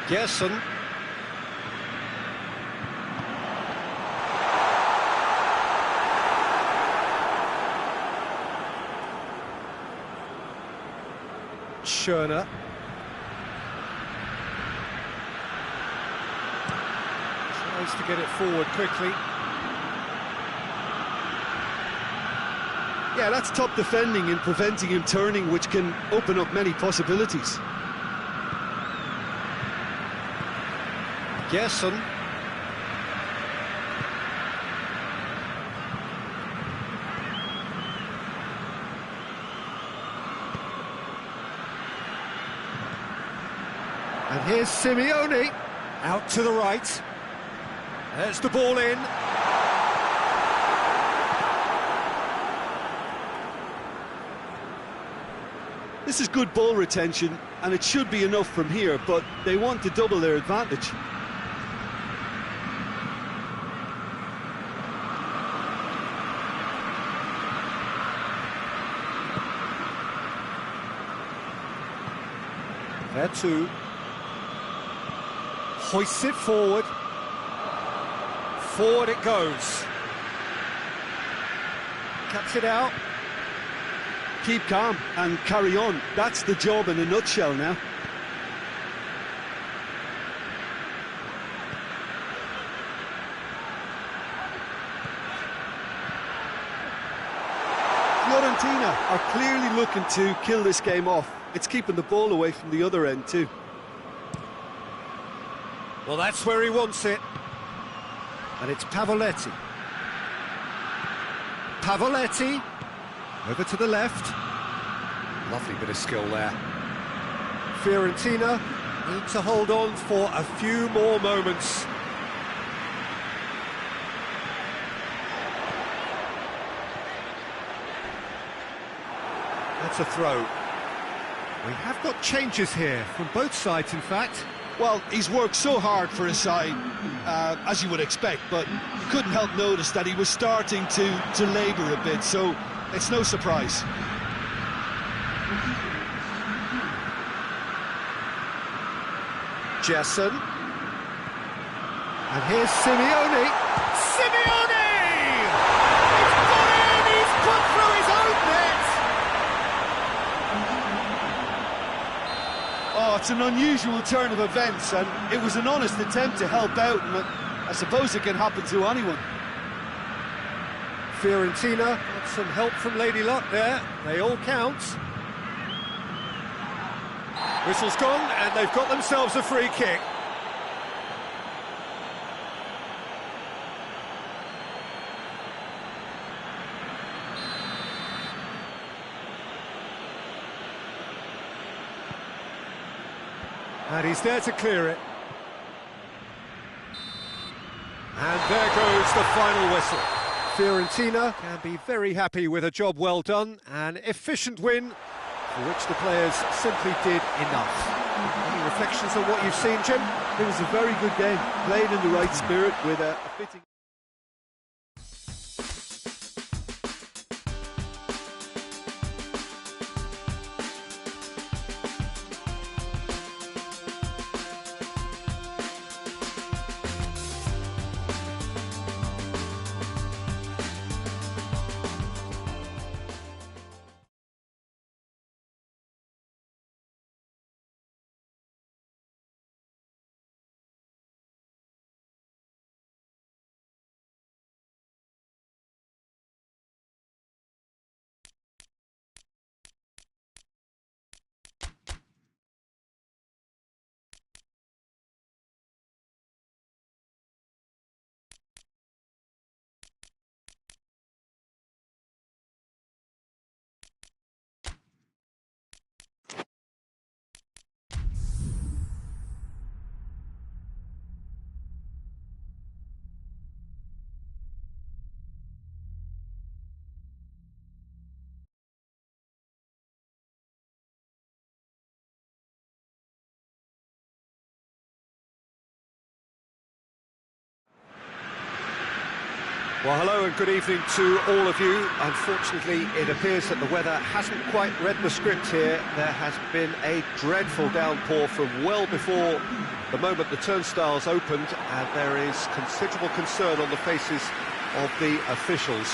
Speaker 1: Gerson. Schöner. Tries to get it forward quickly.
Speaker 2: Yeah, that's top defending in preventing him turning, which can open up many possibilities.
Speaker 1: Gerson. And here's Simeone, out to the right. There's the ball in.
Speaker 2: This is good ball retention, and it should be enough from here, but they want to double their advantage.
Speaker 1: There too. Hoists it forward. Forward it goes. Cuts it out.
Speaker 2: Keep calm and carry on. That's the job in a nutshell now. Fiorentina are clearly looking to kill this game off. It's keeping the ball away from the other end too.
Speaker 1: Well, that's where he wants it. And it's Pavoletti. Pavoletti. Over to the left. Lovely bit of skill there. Fiorentina need to hold on for a few more moments. That's a throw. We have got changes here from both sides, in fact.
Speaker 2: Well, he's worked so hard for his side, as you would expect, but you couldn't help notice that he was starting to labour a bit, so it's no surprise.
Speaker 1: Gerson. And here's Simeone. Simeone! He's got in! He's put through his own net!
Speaker 2: Oh, it's an unusual turn of events, and it was an honest attempt to help out, and I suppose it can happen to anyone.
Speaker 1: Fiorentina got some help from Lady Luck there. They all count. Whistle's gone, and they've got themselves a free kick. And he's there to clear it. And there goes the final whistle. Fiorentina can be very happy with a job well done, an efficient win for which the players simply did enough. Any reflections on what you've seen, Jim?
Speaker 2: It was a very good game, played in the right spirit with a fitting...
Speaker 1: Well, hello and good evening to all of you. Unfortunately, it appears that the weather hasn't quite read the script here. There has been a dreadful downpour from well before the moment the turnstiles opened, and there is considerable concern on the faces of the officials.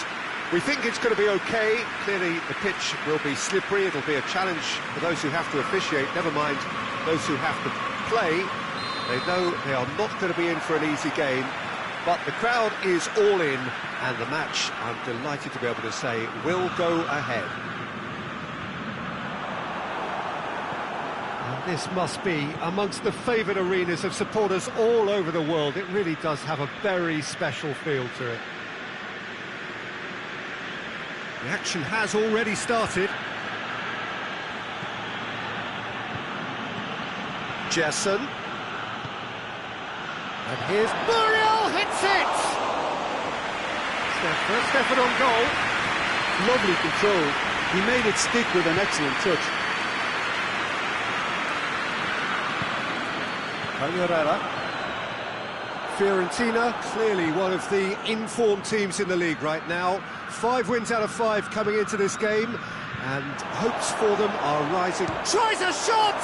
Speaker 1: We think it's going to be okay. Clearly, the pitch will be slippery. It'll be a challenge for those who have to officiate, never mind those who have to play. They know they are not going to be in for an easy game. But the crowd is all in, and the match, I'm delighted to be able to say, will go ahead. And this must be amongst the favoured arenas of supporters all over the world. It really does have a very special feel to it. The action has already started. Jesson. And here's Muriel, hits it! First effort on goal.
Speaker 2: Lovely control. He made it stick with an excellent touch.
Speaker 1: Fiorentina, clearly one of the informed teams in the league right now. 5 wins out of 5 coming into this game, and hopes for them are rising. Tries a shot!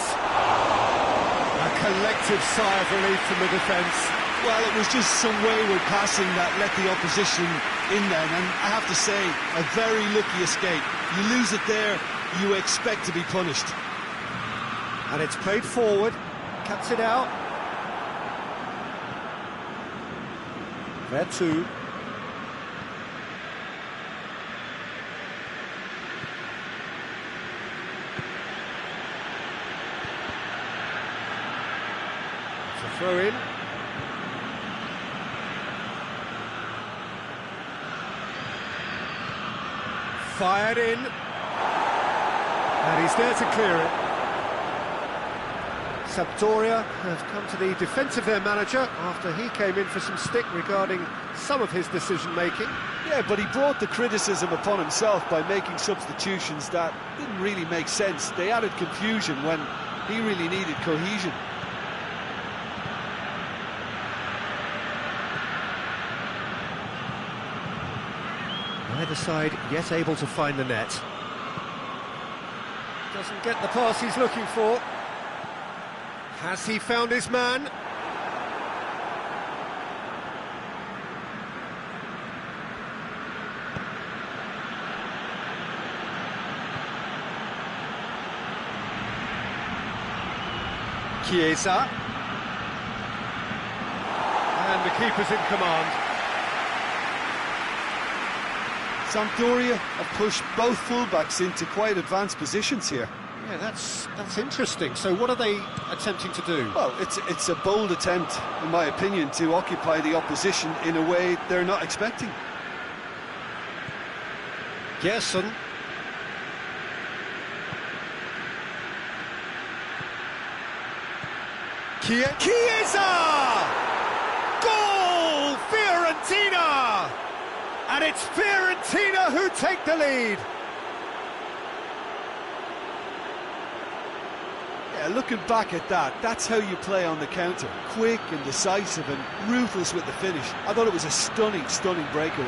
Speaker 1: A collective sigh of relief from the defence.
Speaker 2: Well, it was just some wayward passing that let the opposition in then, and I have to say, a very lucky escape. You lose it there, you expect to be punished.
Speaker 1: And it's played forward, cuts it out. There too. Throw in. Fired in. And he's there to clear it. Sampdoria have come to the defence of their manager after he came in for some stick regarding some of his decision-making.
Speaker 2: Yeah, but he brought the criticism upon himself by making substitutions that didn't really make sense. They added confusion when he really needed cohesion.
Speaker 1: Neither side yet able to find the net. Doesn't get the pass he's looking for. Has he found his man? Chiesa. And the keeper's in command.
Speaker 2: Sampdoria have pushed both fullbacks into quite advanced positions here.
Speaker 1: Yeah, that's interesting. So what are they attempting to do?
Speaker 2: Well, it's a bold attempt, in my opinion, to occupy the opposition in a way they're not expecting.
Speaker 1: Gerson. Chiesa! Goal! Fiorentina! And it's Fiorentina who take the lead.
Speaker 2: Yeah, looking back at that, that's how you play on the counter. Quick and decisive and ruthless with the finish. I thought it was a stunning, stunning breakaway.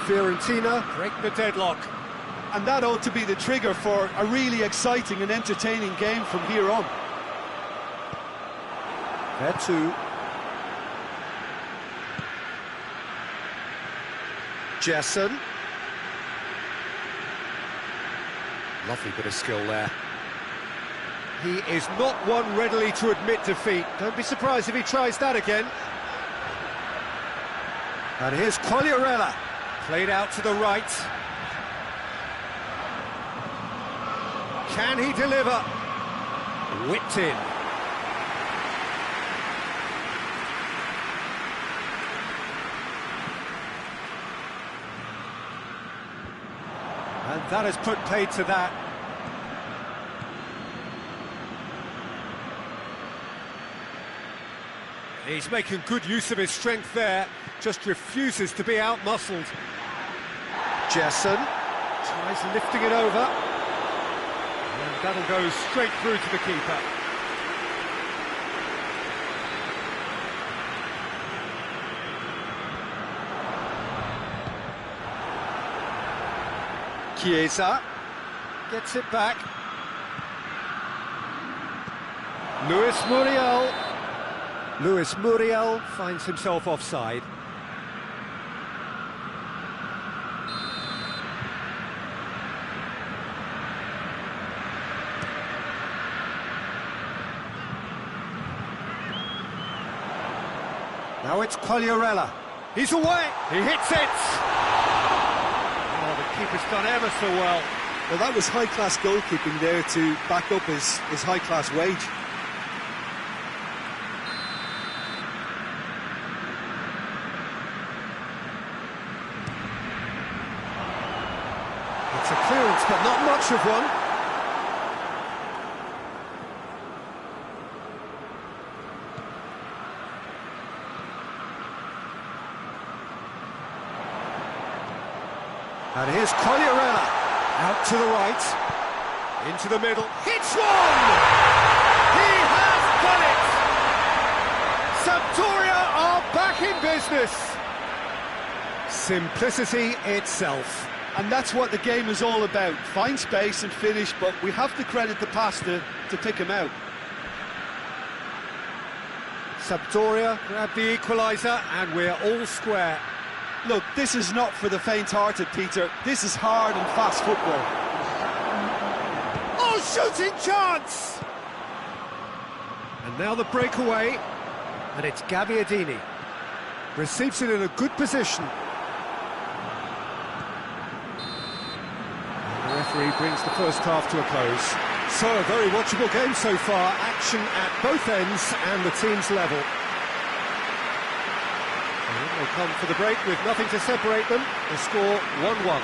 Speaker 1: Fiorentina break the deadlock.
Speaker 2: And that ought to be the trigger for a really exciting and entertaining game from here on.
Speaker 1: There too. Jesson. Lovely bit of skill there. He is not one readily to admit defeat. Don't be surprised if he tries that again. And here's Quagliarella. Played out to the right. Can he deliver? Whipped in. And that has put paid to that. He's making good use of his strength there, just refuses to be out-muscled. Jesson tries lifting it over, and that'll go straight through to the keeper. Chiesa gets it back. Luis Muriel finds himself offside. Now it's Quagliarella. He's away. He hits it. Oh, the keeper's done ever so well.
Speaker 2: Well, that was high-class goalkeeping there to back up his high-class wage.
Speaker 1: It's a clearance, but not much of one. And here's Quagliarella, out to the right, into the middle, hits one! He has done it! Sampdoria are back in business! Simplicity itself.
Speaker 2: And that's what the game is all about. Find space and finish, but we have to credit the pasta to pick him out.
Speaker 1: Sampdoria grab the equaliser, and we're all square.
Speaker 2: Look, this is not for the faint-hearted, Peter. This is hard and fast football.
Speaker 1: Oh, shooting chance! And now the breakaway, and it's Gabbiadini. Receives it in a good position. And the referee brings the first half to a close. So, a very watchable game so far. Action at both ends and the team's level. They'll come for the break with nothing to separate them. The score 1-1.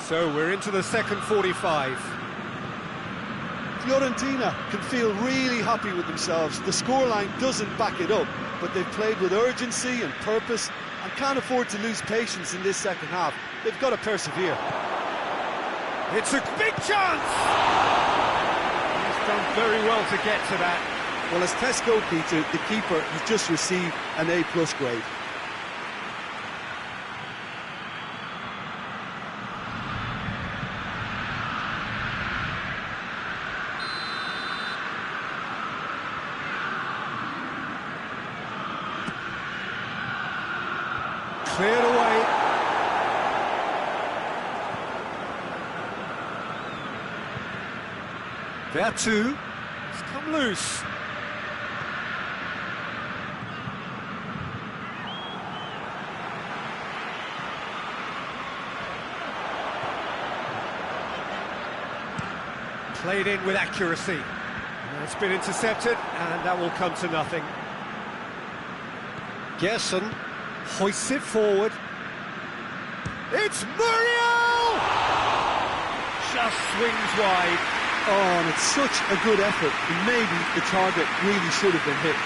Speaker 1: So we're into the second 45.
Speaker 2: Fiorentina can feel really happy with themselves. The scoreline doesn't back it up, but they've played with urgency and purpose and can't afford to lose patience in this second half. They've got to persevere.
Speaker 1: It's a big chance! He's done very well to get to that.
Speaker 2: Well, as Tesco, Peter, the keeper has just received an A+ grade.
Speaker 1: Cleared away. Vertu has come loose. Played in with accuracy. And it's been intercepted, and that will come to nothing. Gerson hoists it forward. It's Muriel! Just swings wide.
Speaker 2: Oh, and it's such a good effort. And maybe the target really should have been hit.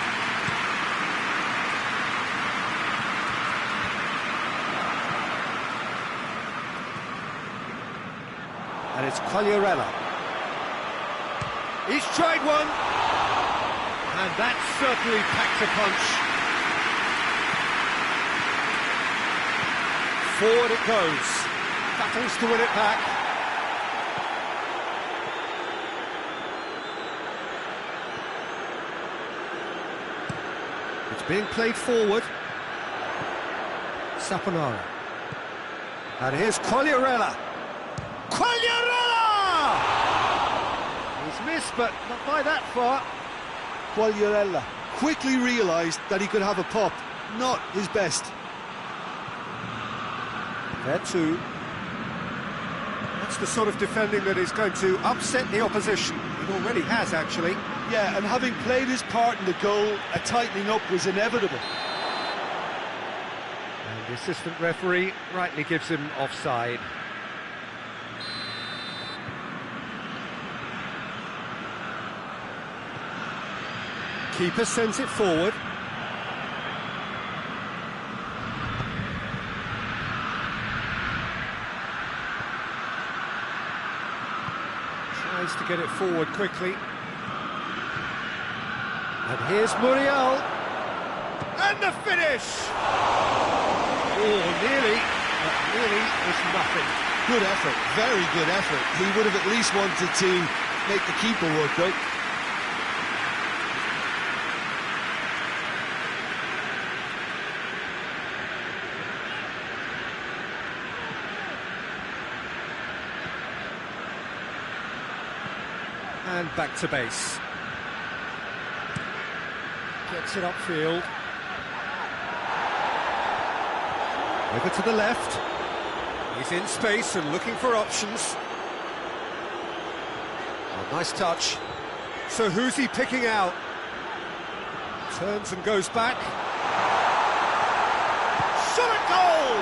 Speaker 1: And it's Quagliarella. He's tried one. And that certainly packed a punch. Forward it goes. Battles to win it back. It's being played forward. Saponara. And here's Quagliarella. Quagliarella! He's missed, but not by that far.
Speaker 2: Quagliarella quickly realised that he could have a pop. Not his best.
Speaker 1: Vertu. That's the sort of defending that is going to upset the opposition. It already has, actually.
Speaker 2: Yeah, and having played his part in the goal, a tightening up was inevitable.
Speaker 1: And the assistant referee rightly gives him offside. Keeper sends it forward. Tries to get it forward quickly. And here's Muriel. And the finish! Oh, nearly, but nearly was nothing.
Speaker 2: Good effort, very good effort. He would have at least wanted to make the keeper work, though.
Speaker 1: And back to base. Gets it upfield. Over to the left. He's in space and looking for options. Oh, nice touch. So who's he picking out? Turns and goes back. Shot at goal!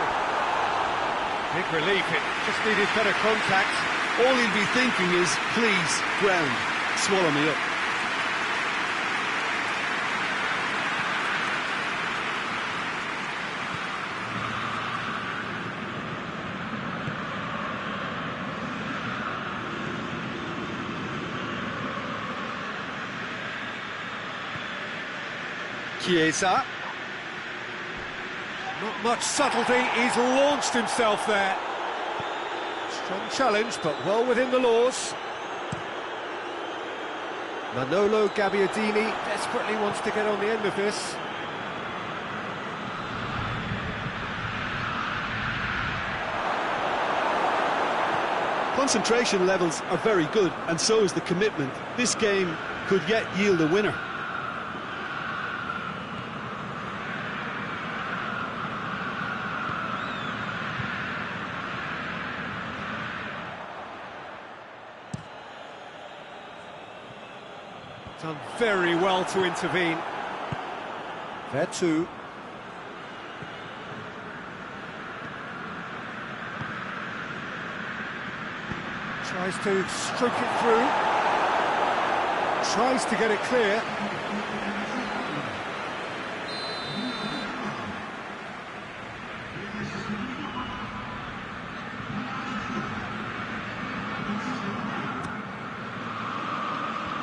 Speaker 1: Big relief, it just needed better contact.
Speaker 2: All he'll be thinking is, please, ground, swallow me up.
Speaker 1: Chiesa. Not much subtlety, he's launched himself there. Strong challenge, but well within the laws. Manolo Gabbiadini desperately wants to get on the end of this.
Speaker 2: Concentration levels are very good, and so is the commitment. This game could yet yield a winner.
Speaker 1: Done very well to intervene. There too. Tries to stroke it through. Tries to get it clear.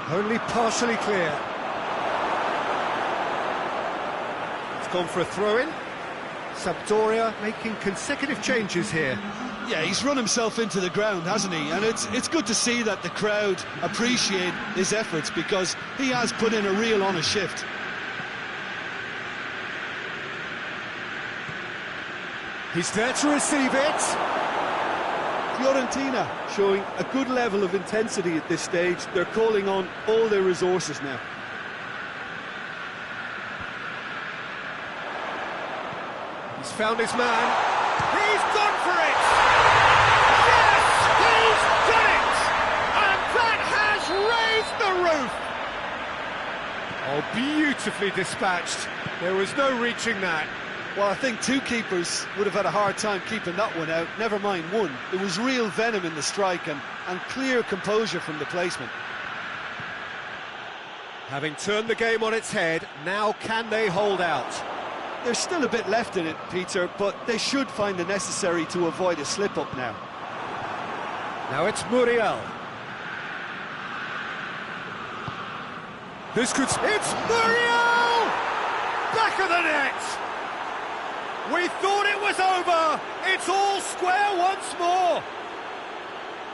Speaker 1: Only partially clear. It's gone for a throw-in. Sampdoria making consecutive changes here.
Speaker 2: Yeah, he's run himself into the ground, hasn't he? And it's good to see that the crowd appreciate his efforts, because he has put in a real honest shift.
Speaker 1: He's there to receive it.
Speaker 2: Fiorentina showing a good level of intensity at this stage. They're calling on all their resources now.
Speaker 1: He's found his man. He's gone for it! Yes! He's done it! And that has raised the roof! Oh, beautifully dispatched. There was no reaching that.
Speaker 2: Well, I think two keepers would have had a hard time keeping that one out, never mind one. It was real venom in the strike and clear composure from the placement.
Speaker 1: Having turned the game on its head, now can they hold out?
Speaker 2: There's still a bit left in it, Peter, but they should find the necessary to avoid a slip-up now.
Speaker 1: Now it's Muriel. This could... It's Muriel! Back of the net! We thought it was over! It's all square once more!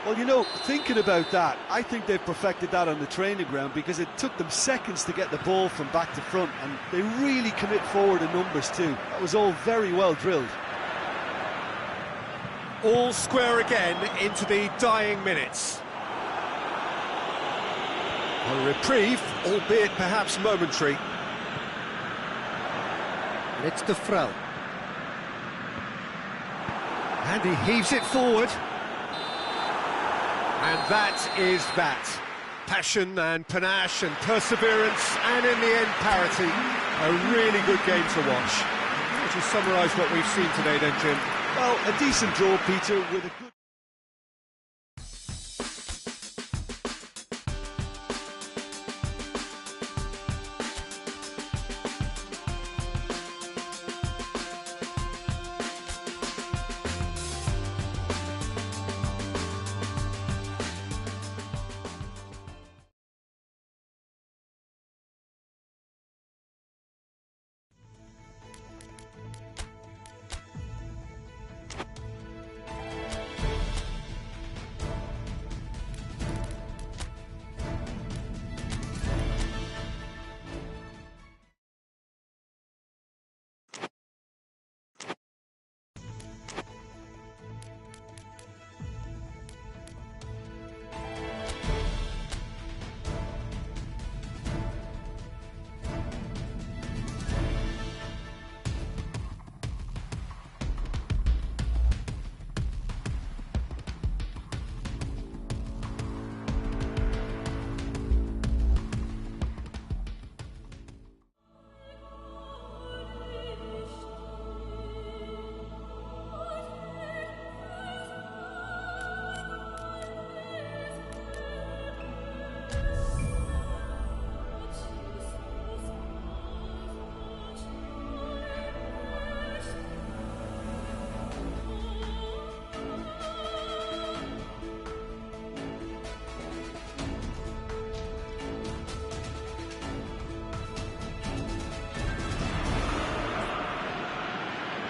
Speaker 2: Well, you know, thinking about that, I think they've perfected that on the training ground, because it took them seconds to get the ball from back to front, and they really commit forward in numbers too. That was all very well drilled.
Speaker 1: All square again into the dying minutes. A reprieve, albeit perhaps momentary. It's de Frel. And he heaves it forward. And that is that. Passion and panache and perseverance, and in the end, parity. A really good game to watch. Would you summarise what we've seen today then, Jim?
Speaker 2: Well, a decent draw, Peter, with a good...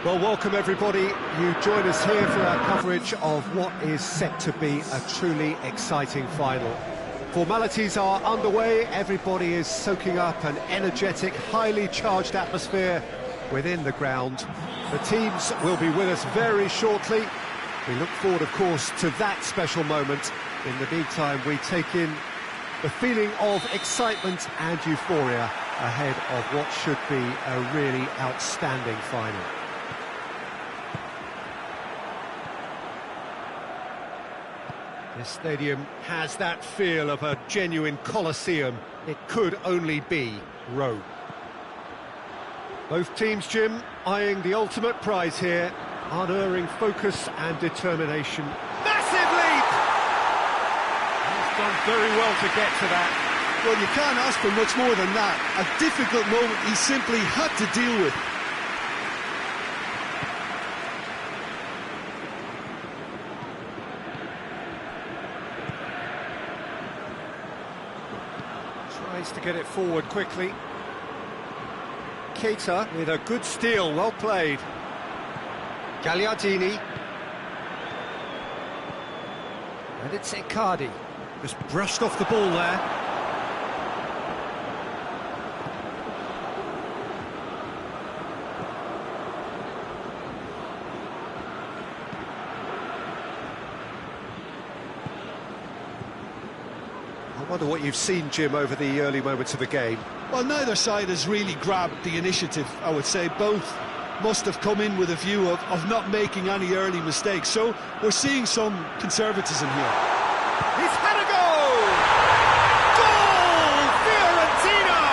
Speaker 1: Well, welcome everybody. You join us here for our coverage of what is set to be a truly exciting final. Formalities are underway, everybody is soaking up an energetic, highly charged atmosphere within the ground. The teams will be with us very shortly. We look forward, of course, to that special moment. In the meantime, we take in the feeling of excitement and euphoria ahead of what should be a really outstanding final. This stadium has that feel of a genuine Colosseum. It could only be Rome. Both teams, Jim, eyeing the ultimate prize here, unerring focus and determination. Massive leap! He's done very well to get to that.
Speaker 2: Well, you can't ask for much more than that. A difficult moment he simply had to deal with.
Speaker 1: Tries to get it forward quickly. Keita with a good steal, well played. Gagliardini. And it's Icardi. Just brushed off the ball there. I wonder what you've seen, Jim, over the early moments of the game.
Speaker 2: Well, neither side has really grabbed the initiative, I would say. Both must have come in with a view of not making any early mistakes. So we're seeing some conservatism here.
Speaker 1: He's had a goal! Goal! Fiorentina!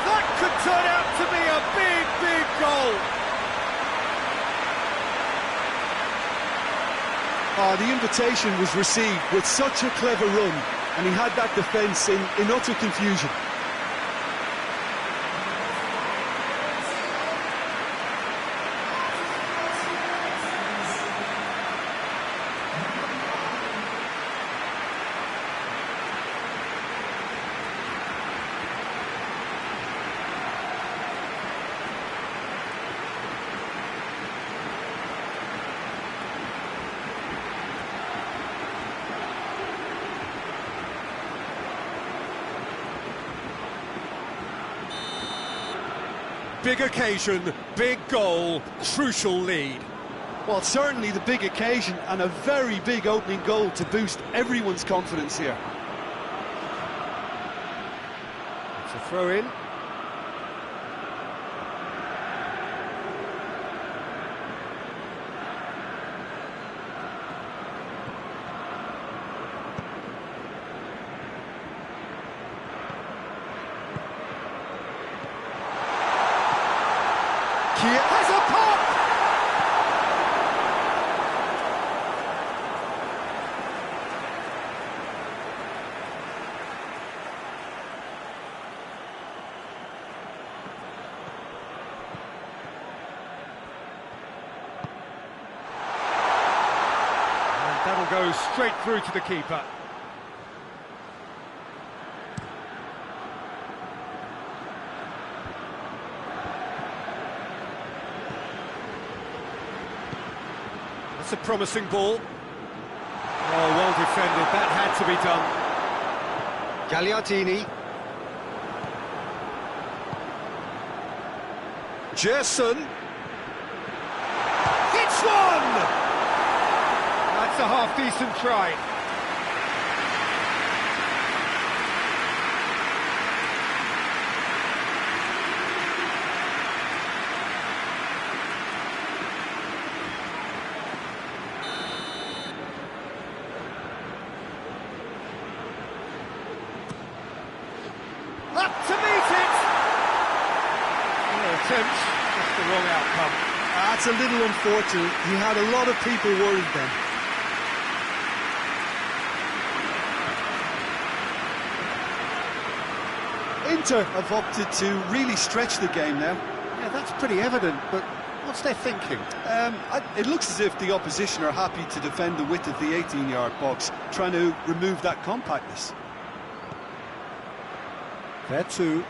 Speaker 1: That could turn out to be a big, big goal.
Speaker 2: The invitation was received with such a clever run, and he had that defence in utter confusion.
Speaker 1: Big occasion, big goal, crucial lead.
Speaker 2: Well, certainly the big occasion and a very big opening goal to boost everyone's confidence here.
Speaker 1: It's a throw-in. has a pop! And that'll go straight through to the keeper. That's a promising ball. Oh, well defended. That had to be done.
Speaker 4: Gagliardini.
Speaker 1: Gerson. Hits one! That's a half-decent try. Up to meet it! Attempt, just the wrong outcome.
Speaker 2: That's a little unfortunate. He had a lot of people worried then. Inter have opted to really stretch the game now.
Speaker 1: Yeah, that's pretty evident, but what's their thinking?
Speaker 2: It looks as if the opposition are happy to defend the width of the 18-yard box, trying to remove that compactness.
Speaker 1: There too.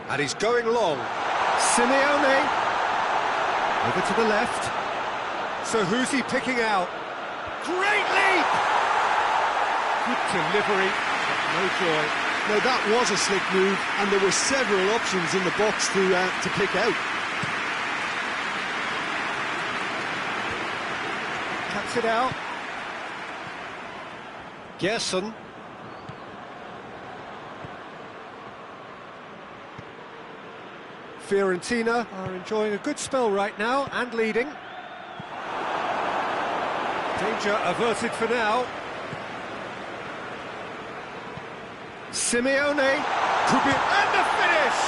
Speaker 4: And he's going long.
Speaker 1: Simeone. Over to the left. So who's he picking out? Great leap! Good delivery, but no joy.
Speaker 2: Now that was a slick move, and there were several options in the box to pick out.
Speaker 1: Cuts it out.
Speaker 4: Gerson.
Speaker 1: Fiorentina are enjoying a good spell right now and leading. Danger averted for now. Simeone could be, and the finish!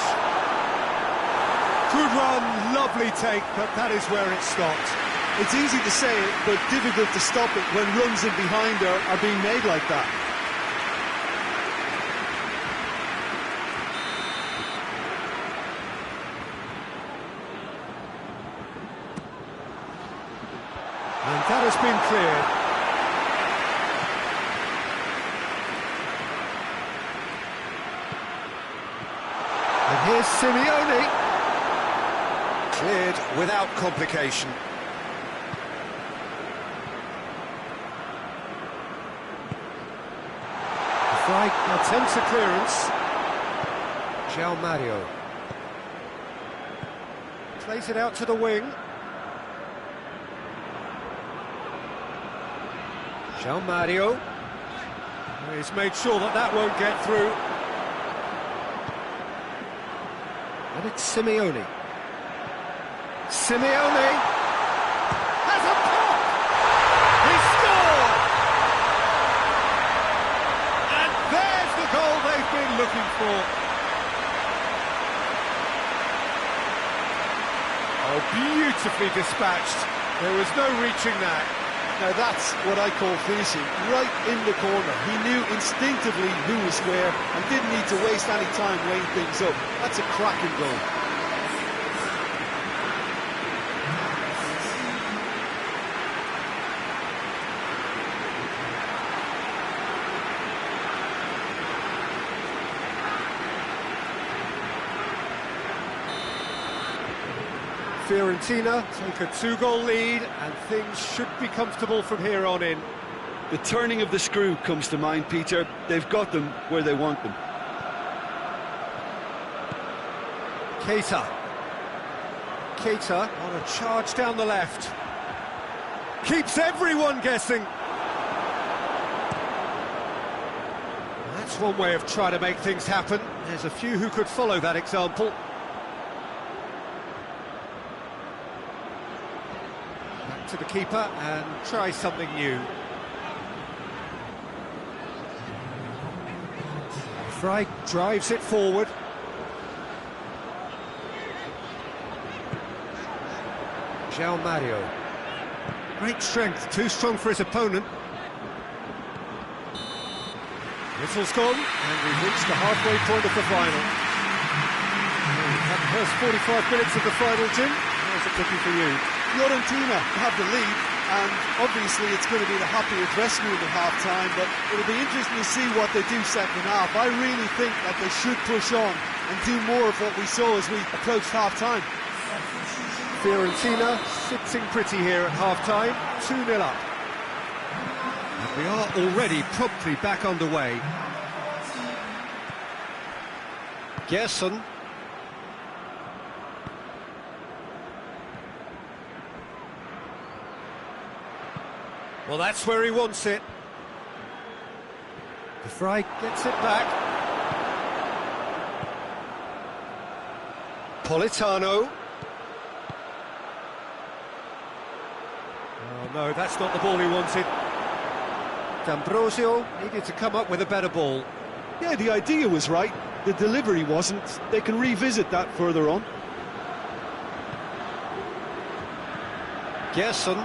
Speaker 1: Good run, lovely take, but that is where it stopped.
Speaker 2: It's easy to say it, but difficult to stop it when runs in behind are being made like that.
Speaker 1: And that has been cleared. And here's Simeone.
Speaker 4: Cleared without complication.
Speaker 1: Fry attempts a clearance. João Mario. Plays it out to the wing. João Mario. He's made sure that that won't get through. And it's Simeone. Simeone has a pop! He scored! And there's the goal they've been looking for. Oh, beautifully dispatched. There was no reaching that.
Speaker 2: Now that's what I call finishing, right in the corner. He knew instinctively who was where and didn't need to waste any time weighing things up. That's a cracking goal.
Speaker 1: Fiorentina take a 2-goal lead and things should be comfortable from here on in.
Speaker 2: The turning of the screw comes to mind, Peter. They've got them where they want them.
Speaker 1: Keita on a charge down the left. Keeps everyone guessing. That's one way of trying to make things happen. There's a few who could follow that example. To the keeper and try something new. Fry drives it forward.
Speaker 4: João Mario.
Speaker 1: Great strength, too strong for his opponent. Whistle's gone, and we've reached the halfway point of the final. We've had the first 45 minutes of the final, Jim. How's it looking for you?
Speaker 2: Fiorentina have the lead, and obviously it's going to be the happier dressing room at half-time, but it'll be interesting to see what they do second half. I really think that they should push on and do more of what we saw as we approached half-time.
Speaker 1: Fiorentina sitting pretty here at half-time, 2-0 up. And we are already promptly back underway.
Speaker 4: Gerson.
Speaker 1: Well, that's where he wants it. De Vrij gets it back.
Speaker 4: Politano.
Speaker 1: Oh no, that's not the ball he wanted. D'Ambrosio needed to come up with a better ball.
Speaker 2: Yeah, the idea was right, the delivery wasn't. They can revisit that further on.
Speaker 4: Gerson.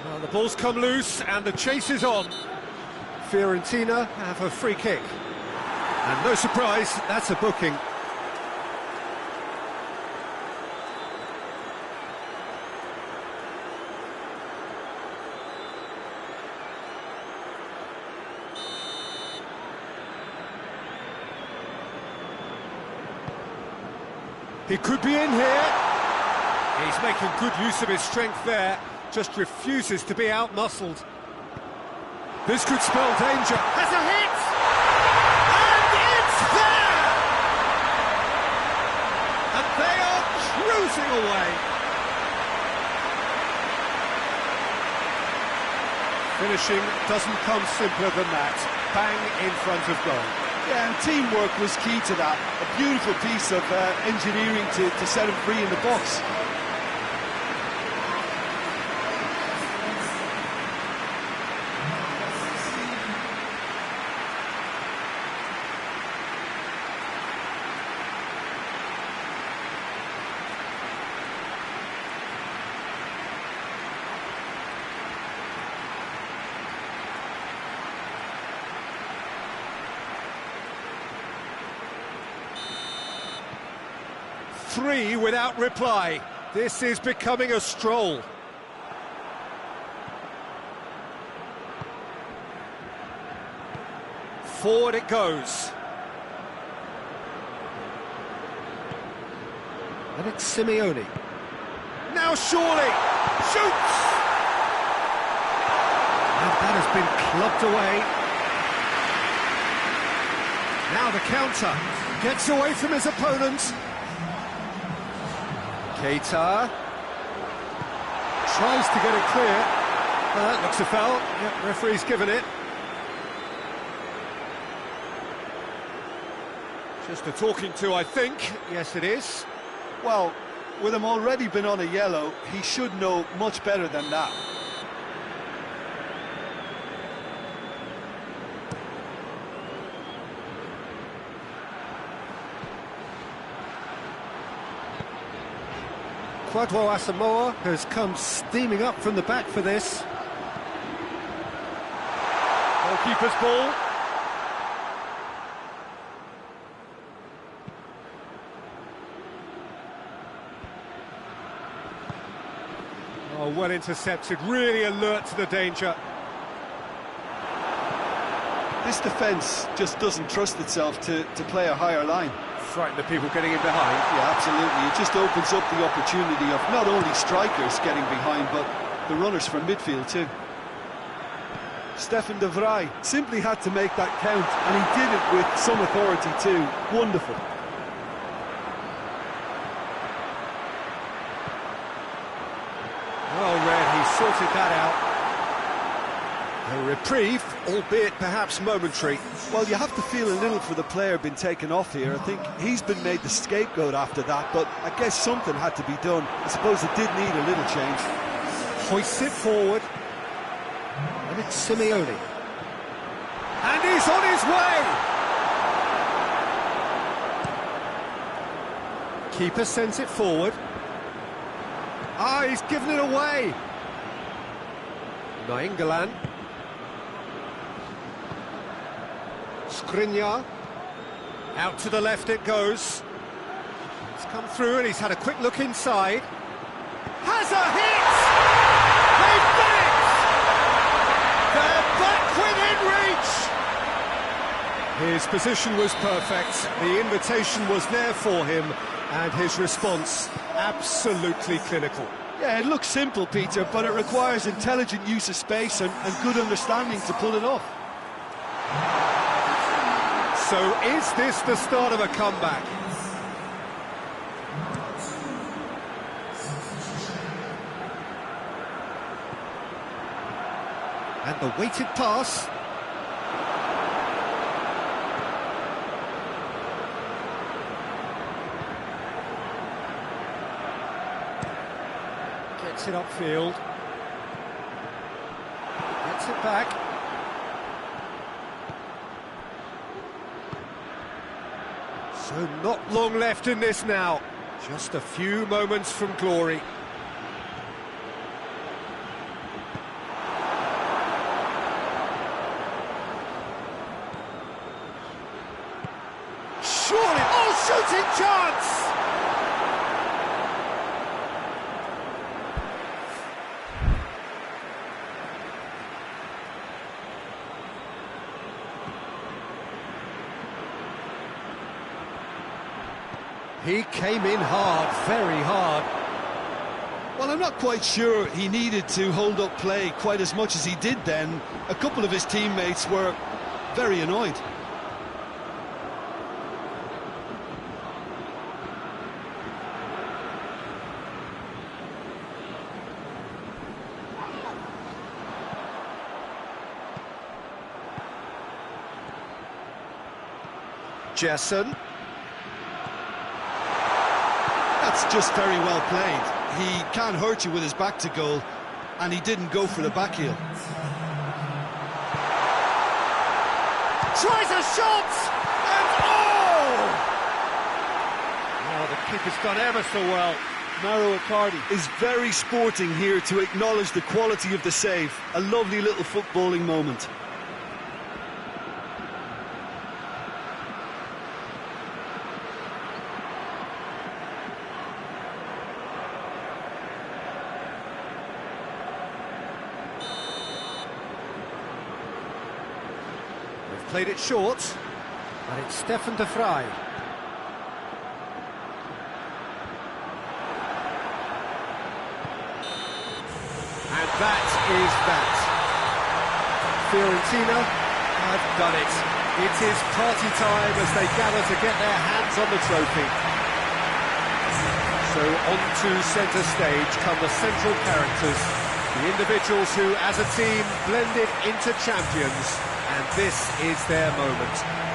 Speaker 1: Well, the ball's come loose and the chase is on. Fiorentina have a free kick. And no surprise, that's a booking. He could be in here. He's making good use of his strength there, just refuses to be out-muscled. This could spell danger. Has a hit! And it's there! And they are cruising away. Finishing doesn't come simpler than that. Bang in front of goal.
Speaker 2: Yeah, and teamwork was key to that. A beautiful piece of engineering to set him free in the box.
Speaker 1: Three without reply. This is becoming a stroll. Forward it goes. And it's Simeone. Now surely! Shoots! And that has been clubbed away. Now the counter. Gets away from his opponent. Keita tries to get it clear. That looks a foul. Yep, referee's given it. Just a talking to, I think. Yes, it is.
Speaker 2: Well, with him already been on a yellow, he should know much better than that.
Speaker 1: Kwadwo Asamoah has come steaming up from the back for this. Goalkeeper's ball. Oh, well intercepted, really alert to the danger.
Speaker 2: This defence just doesn't trust itself to play a higher line.
Speaker 1: Frighten the people getting in behind.
Speaker 2: Yeah, absolutely. It just opens up the opportunity of not only strikers getting behind, but the runners from midfield too. Stefan de Vrij simply had to make that count, and he did it with some authority too. Wonderful.
Speaker 1: Well read, he sorted that out. A reprieve, albeit perhaps momentary.
Speaker 2: Well, you have to feel a little for the player being taken off here. I think he's been made the scapegoat after that, but I guess something had to be done. I suppose it did need a little change.
Speaker 1: Hoists it forward. And it's Simeone. And he's on his way! Keeper sends it forward. Ah, he's given it away! Nainggolan. Skriniar. Out to the left it goes. He's come through and he's had a quick look inside. Has a hit! They've done it! They're back within reach! His position was perfect, the invitation was there for him, and his response absolutely clinical.
Speaker 3: Yeah, it looks simple, Peter, but it requires intelligent use of space and good understanding to pull it off.
Speaker 1: So is this the start of a comeback? And the weighted pass. Gets it upfield. Gets it back. So not long left in this now. Just a few moments from glory. Surely, oh, shooting chance! He came in hard, very hard.
Speaker 2: Well, I'm not quite sure he needed to hold up play quite as much as he did then. A couple of his teammates were very annoyed.
Speaker 1: Jesson.
Speaker 2: That's just very well played. He can't hurt you with his back to goal, and he didn't go for the back heel.
Speaker 1: Tries a shot! And oh! Oh, the keeper's done ever so well.
Speaker 3: Mauro Icardi
Speaker 2: Is very sporting here to acknowledge the quality of the save. A lovely little footballing moment.
Speaker 1: Played it short, and it's Stefan de Vrij. And that is that. Fiorentina have done it. It is party time as they gather to get their hands on the trophy. So on to centre stage come the central characters, the individuals who, as a team, blended into champions. And this is their moment.